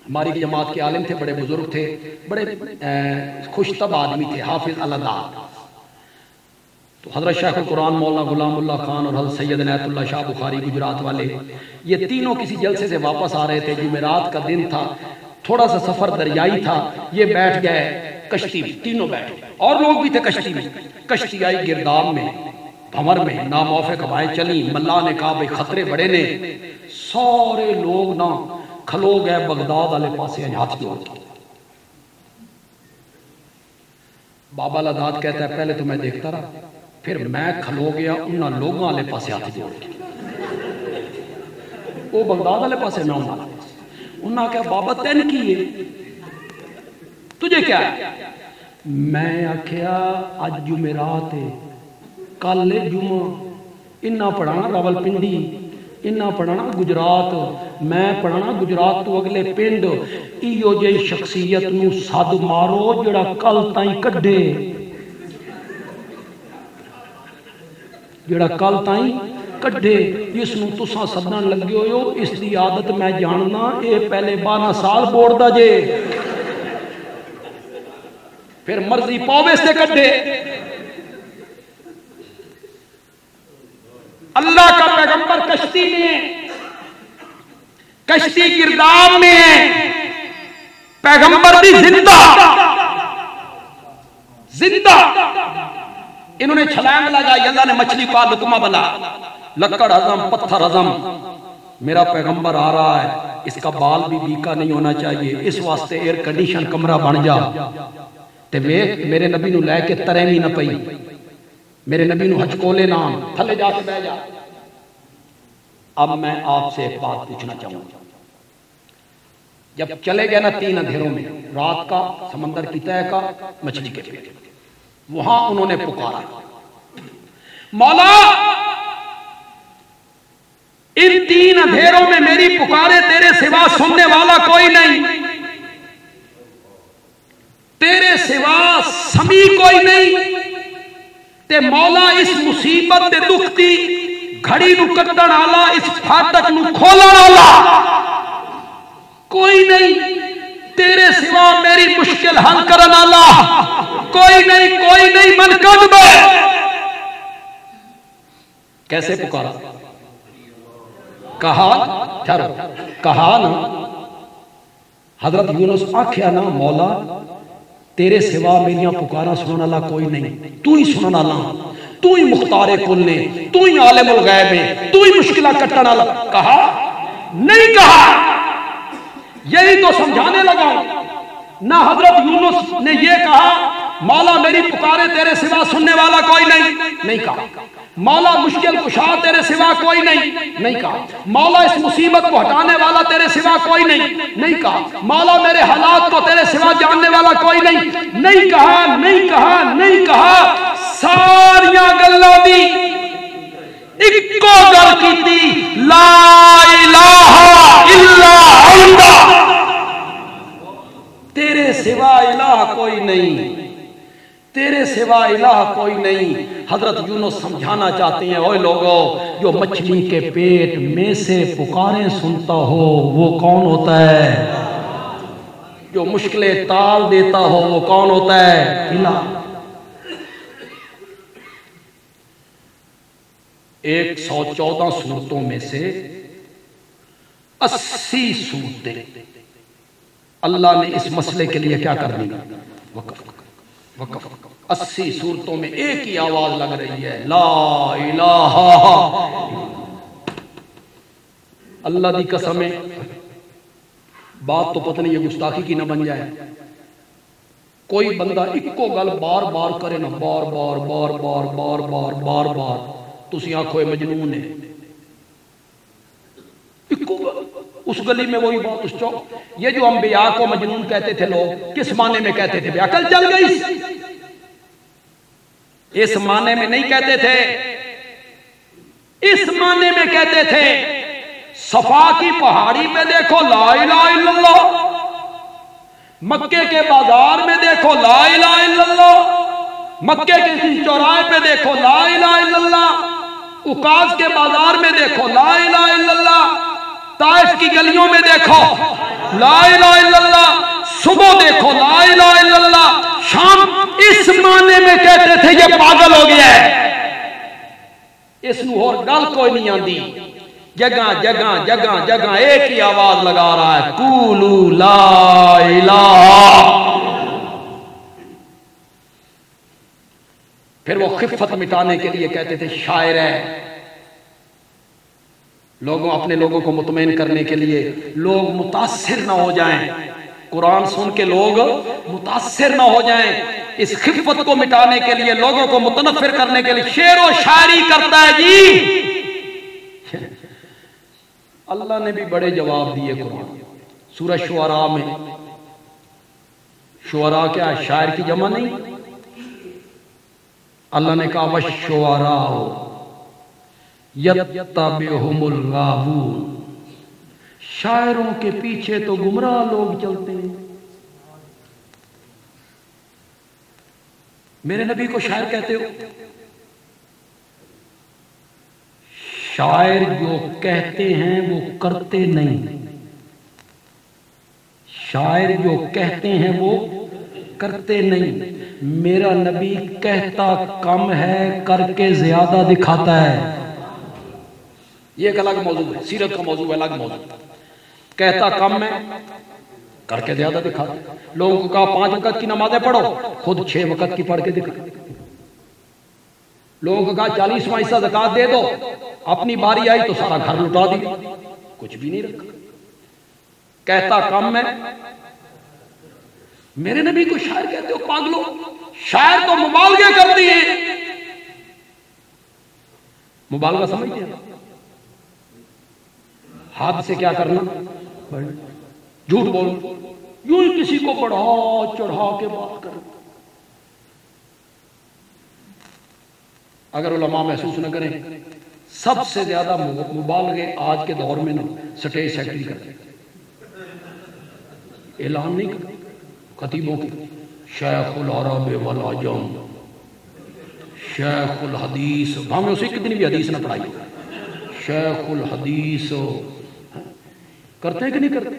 ہماری جماعت کے عالم تھے، بڑے بزرگ تھے، بڑے خوش طبع آدمی تھے، حافظ اللہ. تو حضرت شیخ القرآن مولانا غلام اللہ خان اور حضرت سید عنایت اللہ شاہ بخاری گجرات والے، یہ تینوں کسی جلسے سے واپس آ رہے تھے. جمعرات کا دن تھا، تھوڑا سا سفر دریائی تھا. یہ بیٹھ گئے کشتی میں، تینوں بیٹھ گئے، اور لوگ بھی تھے کشتی میں. کشتی آئی گرداب میں، بھنور میں، ناموافق ہوائیں چلی. ملا نے کہا بھئی خطرے بڑے نے. سارے لوگ نہ کھلو گئے بغداد والے پاسے ہاتھ جوڑ کے. بابا لداد کہتا ہے پہلے تو میں دیکھتا رہا، پھر میں کھلو گیا انہاں لوگوں والے پاسے ہاتھ جوڑ کے. وہ بغداد والے پاسے نہ ہونا، انہاں کہا بابا تین کیے تجھے کیا ہے؟ میں آکھیا آج جمعرات ہے، کل جمعہ، انہاں پڑھانا راول پنڈی، انہاں پڑھانا گجرات، میں پڑھانا گجرات تو اگلے پنڈ. ایو جی شخصیت نو صد مارو جڑا کل تائیں کڈے، جڑا کل تائیں کڈے. اس نو تساں سدن لگے ہوئے ہو، اس دی عادت میں جاننا، اے پہلے 12 سال بوڑ دا جے، پھر مرضی پاوے سے کڈے. اللہ کا پیغمبر کشتی میں، کشتی گرداب میں، پیغمبر بھی زندہ زندہ. انہوں نے چھلانگ لگائی، اللہ نے مچھلی پا لقمہ بنا، لکڑ ہضم پتھر ہضم. میرا پیغمبر آ رہا ہے، اس کا بال بھی بیکا نہیں ہونا چاہیے، اس واسطے ایئر کنڈیشن کمرہ بن جا. تے میرے نبی نو لے کے ترہمی نہ پئی، میرے نبی نو ہچکولے نام تھلے جا کے بہ جا. اب میں آپ سے ایک بات پوچھنا چاہوں گا. جب چلے گئے نا 3 اندھیروں میں، رات کا، سمندر کی تہہ کا، مچھلی کے پیٹ، وہاں انہوں نے پکارا مولا ان 3 اندھیروں میں میری پکارے تیرے سوا سننے والا کوئی نہیں، تیرے سوا سمی کوئی نہیں. تے مولا اس مصیبت تے دکھ دی گھڑی نو کٹن والا، اس پھاٹک نو کھولن والا کوئی نہیں، تیرے سوا میری مشکل حل کرن والا کوئی نہیں، کوئی نہیں. من کد میں کیسے پکارا؟ کہا ٹھہرو، کہا نا حضرت یونس آکھیا نا مولا تیرے سوا میریاں پکارا سنن والا کوئی نہیں، تو ہی سنن والا، تو ہی مختار کل نے، تو ہی عالم الغیب ہے، تو ہی مشکلہ کٹن والا. کہا نہیں کہا. یہی تو سمجھانے لگا. نہ حضرت یونس نے یہ کہا مولا میری پکارے تیرے سوا سننے والا کوئی نہیں کہا. مولا مشکل کشا تیرے سوا کوئی نہیں کہا. مولا اس مصیبت کو ہٹانے والا تیرے سوا کوئی نہیں کہا. مولا میرے حالات کو تیرے سوا جاننے والا کوئی نہیں کہا. ساریاں گلاں دی اکو گل کیتی، لا الہ الا انت، تیرے سوا الہ کوئی نہیں، تیرے سوا الہ کوئی نہیں. حضرت یونس سمجھانا چاہتے ہیں اوے لوگوں جو مچھلی کے پیٹ میں سے پکاریں سنتا ہو وہ کون ہوتا ہے؟ جو مشکلیں ٹال دیتا ہو وہ کون ہوتا ہے؟ الہ. 114 صورتوں میں سے 80 صورتیں اللہ نے اس مسئلے کے لیے کیا کر دی؟ وقف. 80 صورتوں میں ایک ہی آواز لگ رہی ہے، لا الہ. اللہ دی قسم ہے، بات تو پتہ نہیں یہ گستاخی کی نہ بن جائے، کوئی بندہ اکو گل بار بار کرے نا، بار بار بار بار بار بار بار بار، تسی آنکھو یہ مجنون ہے، اکو گل اس گلی میں وہی بات، اس چوک۔ یہ جو انبیاء کو مجنون کہتے تھے لوگ، کس معنی میں کہتے تھے؟ عقل چل گئی، اس معنی میں نہیں کہتے تھے، اس معنی میں کہتے تھے صفا کی پہاڑی پہ دیکھو لا الہ الا اللہ، مکے کے بازار میں دیکھو لا الہ الا اللہ، مکے کے کسی چوراہے پہ دیکھو لا الہ الا اللہ، عکاظ کے بازار میں دیکھو لا الہ الا اللہ، طائف کی گلیوں میں دیکھو لا الہ الا اللہ، صبح دیکھو لا الہ الا اللہ، شام۔ اس معنی میں کہتے تھے یہ پاگل ہو گیا ہے، اس نو اور گل کوئی نہیں آندی، جگہ جگہ جگہ جگہ ایک ہی آواز لگا رہا ہے، قولوا لا الہ۔ پھر وہ خفت مٹانے کے لیے کہتے تھے شاعر ہے، لوگوں اپنے لوگوں کو مطمئن کرنے کے لیے لوگ متاثر نہ ہو جائیں، قرآن سن کے لوگ متاثر نہ ہو جائیں، اس خفت کو مٹانے کے لیے، لوگوں کو متنفر کرنے کے لیے شعر و شاعری کرتا ہے جی۔ اللہ نے بھی بڑے جواب دیے قرآن سورہ شعراء میں۔ شعراء کیا ہے؟ شاعر کی جمع نہیں، اللہ نے کہا وَالشُّعَرَاءُ یَتَّبِعُهُمُ الْغَاوُونَ، شاعروں کے پیچھے تو گمراہ لوگ چلتے ہیں۔ میرے نبی کو شاعر کہتے ہو؟ شاعر جو کہتے ہیں وہ کرتے نہیں، شاعر جو کہتے ہیں وہ کرتے نہیں۔ میرا نبی کہتا کم ہے، کر کے زیادہ دکھاتا ہے۔ یہ ایک الگ موضوع ہے، سیرت کا موضوع ہے، الگ موضوع۔ کہتا کم ہے، کر کے زیادہ دکھاتا ہے۔ لوگوں کو کہا 5 وقت کی نمازیں پڑھو، خود 6 وقت کی پڑھ کے دکھا۔ لوگوں کو کہا 40واں حصہ زکوٰۃ دے دو، اپنی باری آئی تو سارا گھر لٹا دیا، کچھ بھی نہیں رکھا۔ کہتا کم ہے۔ میرے نبی کو شاعر کہتے ہو؟ پاگلو، شاعر تو مبالغے کرتی ہیں۔ مبالغہ سمجھتے ہیں؟ ہاتھ سے کیا کرنا؟ جھوٹ بول، یوں ہی کسی کو بڑھا چڑھا کے بات کرنا۔ اگر علماء محسوس نہ کریں، سب سے زیادہ مبالغے آج کے دور میں نا سٹیج سیکٹری کرتے ہیں، اعلان نہیں کرتے خطیبوں کی، شیخ العرب والعجم، شیخ الحدیث، ہمیں اسے کتنی بھی حدیث نہ پڑھائی، شیخ الحدیث کرتے ہیں کہ نہیں کرتے؟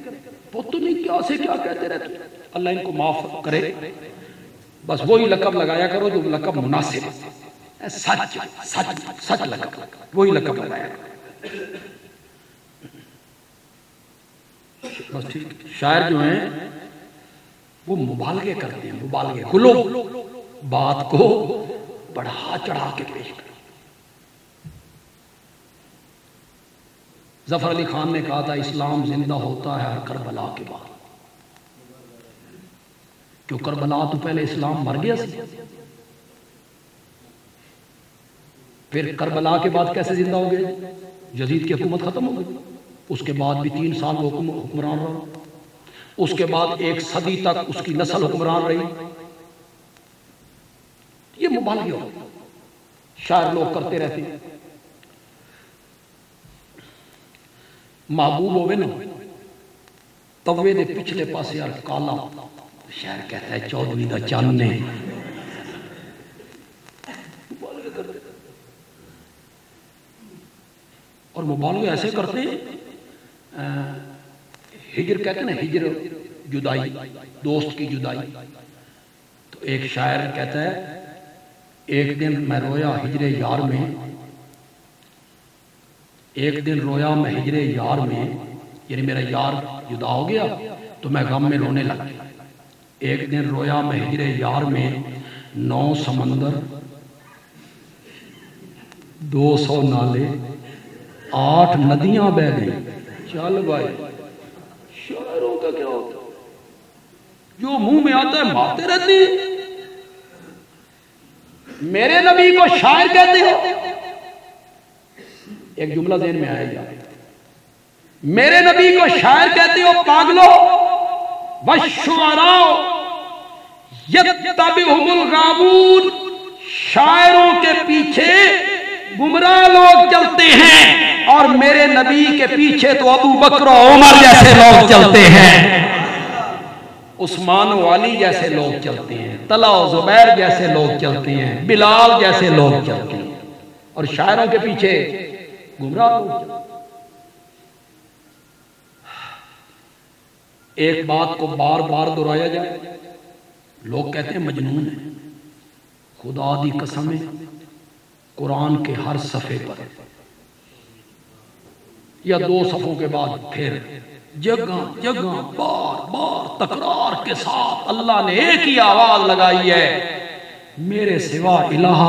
پتہ نہیں کیا سے کیا کہتے رہتے۔ اللہ ان کو معاف کرے، بس وہی لقب لگایا کرو جو لقب مناسب ہے، سچ سچ سچ لقب، وہی لقب لگایا کرو بس ٹھیک۔ شاعر جو ہیں وہ مبالغے کرتے ہیں، مبالغے، غلو، بات کو بڑھا چڑھا کے پیش کرو۔ ظفر علی خان نے کہا تھا اسلام زندہ ہوتا ہے ہر کربلا کے بعد، کیوں کربلا تو پہلے اسلام مر گیا سی، پھر کربلا کے بعد کیسے زندہ ہو گئے؟ یزید کی حکومت ختم ہو گئی، اس کے بعد بھی 3 سال وہ حکمران رہا، اس کے بعد 1 صدی تک اس کی نسل حکمران رہی۔ یہ مبالغے ہو، شاعر لوگ کرتے رہتے ہیں۔ محبوب ہوئے نا توے دے پچھلے پاسے یار کالا، شاعر کہتا ہے 14ویں دا چاند نے۔ اور مبالغے ایسے کرتے ہیں، ہجر کہتے ہیں نا، ہجر جدائی، دوست کی جدائی۔ تو ایک شاعر کہتا ہے ایک دن میں رویا ہجر یار میں، ایک دن رویا میں ہجر یار میں، یعنی میرا یار جدا ہو گیا تو میں غم میں رونے لگ گیا۔ ایک دن رویا میں ہجر یار میں، 9 سمندر 200 نالے 8 ندیاں بہ گئیں، چل بھائی شاعروں کا کیا ہوتا ہے؟ جو منہ میں آتا ہے مارتے رہتے ہیں. میرے نبی کو شاعر کہتے ہو؟ ایک جملہ ذہن میں آئے گا. میرے نبی کو شاعر کہتے ہو پاگلو؟ وَالشُّعَرَاءُ يَتَّبِعُهُمُ الْغَاوُونَ، شاعروں کے پیچھے گمراہ لوگ چلتے ہیں، اور میرے نبی کے پیچھے تو ابو بکر و عمر جیسے لوگ چلتے ہیں، عثمان و علی جیسے لوگ چلتے ہیں، طلحہ و زبیر جیسے لوگ چلتے ہیں، بلال جیسے لوگ چلتے ہیں، اور شاعروں کے پیچھے گمراہ لوگ چلتے ہیں. ایک بات کو بار بار دہرایا جائے، لوگ کہتے ہیں مجنون ہے. خدا دی قسم ہے، قرآن کے ہر صفحے پر یا 2 صفحوں کے بعد پھر جگہ جگہ بار بار تکرار کے ساتھ اللہ نے ایک ہی آواز لگائی ہے، میرے سوا الہ.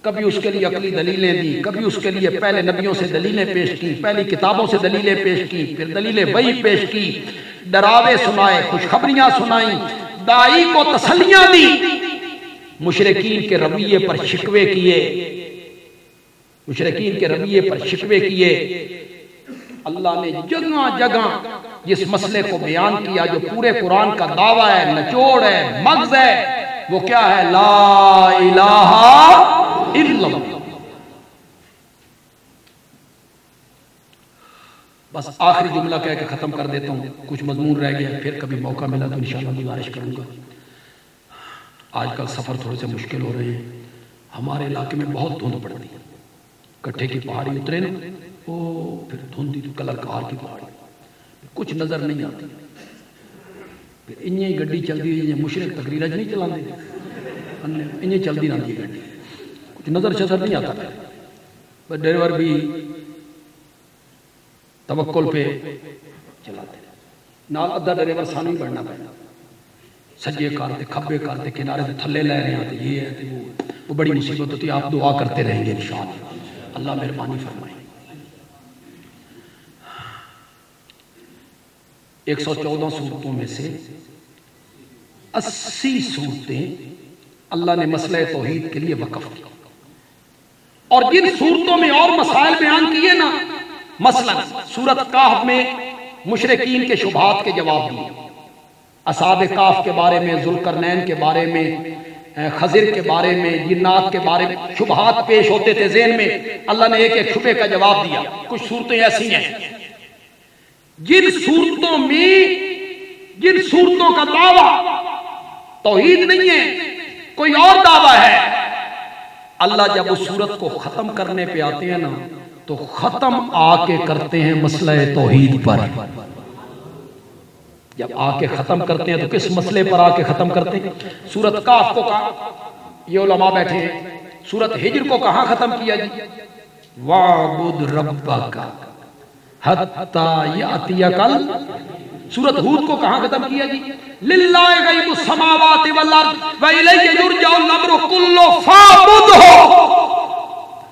کبھی اس کے لیے عقلی دلیلیں دی، کبھی اس کے لیے پہلے نبیوں سے دلیلیں پیش کی، پہلی کتابوں سے دلیلیں پیش کی، پھر دلیلیں وحی پیش کی، ڈراوے سنائے، خوشخبریاں سنائیں، داعی کو تسلیاں دی، مشرکین کے رویے پر شکوے کیے، مشرکین کے رویے پر شکوے کیے. اللہ نے جگہ جگہ جس مسئلے کو بیان کیا جو پورے قرآن کا دعویٰ ہے، نچوڑ ہے، مغز ہے، وہ کیا ہے؟ لا الہ الا اللہ. بس آخری جملہ کہہ کے ختم کر دیتا ہوں، کچھ مضمون رہ گیا، پھر کبھی موقع ملا تو انشاءاللہ گزارش کروں گا. آج کل سفر تھوڑے سے مشکل ہو رہے ہیں، ہمارے علاقے میں بہت دھند پڑتی ہے. کٹھے کی پہاڑی اترے نا، پھر دھندی تو کلر کار کی پہاڑی، کچھ نظر نہیں آتی. پھر انہیں گڈی چل دی ہوئی، مشرق تقریرہ نہیں چلا دے، انہیں چل دی رہتی ہے گڈی، کچھ نظر شظر نہیں آتا. پر ڈرائیور بھی توکل پہ چلاتے، نال ادھا ڈرائیور سانی بڑھنا پڑنا، سجے کرتے کھبے کرتے کنارے سے تھلے لے رہے ہیں، یہ ہے وہ بڑی مصیبت ہوتی ہے. آپ دعا کرتے رہیں گے انشاءاللہ، اللہ مہربانی فرمائے. 114 صورتوں میں سے 80 صورتیں اللہ نے مسئلہ توحید کے لیے وقف کی، اور جن صورتوں میں اور مسائل بیان کیے نا، مثلا سورۃ کہف میں مشرکین کے شبہات کے جواب دیے، اصحاب کہف کے بارے میں، ذوالقرنین کے بارے میں، خضر کے بارے میں، جنات کے بارے میں شبہات پیش ہوتے تھے ذہن میں، اللہ نے ایک ایک شبہے کا جواب دیا. کچھ صورتیں ایسی ہیں جن صورتوں میں جن صورتوں کا دعویٰ توحید نہیں ہے، کوئی اور دعویٰ ہے، اللہ جب اس صورت کو ختم کرنے پہ آتے ہیں نا تو ختم آ کے کرتے ہیں مسئلہ توحید پر. جب آ کے ختم کرتے ہیں تو کس مسئلے پر آ کے ختم کرتے ہیں؟ سورۃ کہف کو کہا، یہ علماء بیٹھے ہیں، سورۃ ہجر کو کہاں ختم کیا جی؟ وَاعْبُدْ رَبَّكَ حَتَّى يَأْتِيَكَ الْيَقِينُ. سورۃ ہود کو کہاں ختم کیا جی؟ لِلَّهِ غَيْبُ السَّمَاوَاتِ وَالْأَرْضِ وَإِلَيْهِ يُرْجَعُ الْأَمْرُ كُلُّهُ فَاعْبُدْهُ.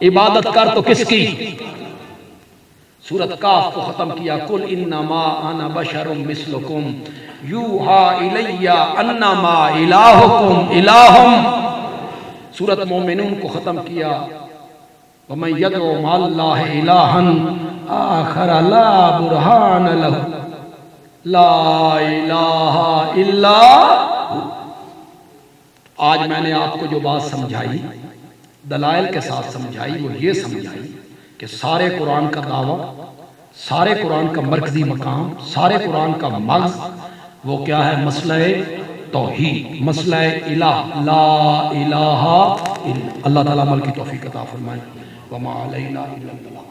عبادت کر تو کس کی؟ سورۃ کہف کو ختم کیا، قُلْ إِنَّمَا أَنَا بَشَرٌ مِثْلُكُمْ يُوحَىٰ إِلَيَّ أَنَّمَا إِلَٰهُكُمْ إِلَٰهٌ. سورۃ مومنون کو ختم کیا، وَمَن يَدْعُ مَعَ اللَّهِ إِلَٰهًا آخَرَ لَا بُرْهَانَ لَهُ لَا إِلَٰهَ إِلَّا. آج میں نے آپ کو جو بات سمجھائی، دلائل کے ساتھ سمجھائی، وہ یہ سمجھائی کہ سارے قرآن کا دعویٰ، سارے قرآن کا مرکزی مقام، سارے قرآن کا مغز وہ کیا ہے؟ مسئلہ توحید، مسئلہ الہ، لا الہ الا اللہ. تعالیٰ عمل کی توفیق عطا فرمائے. وما علینا الا البلاغ.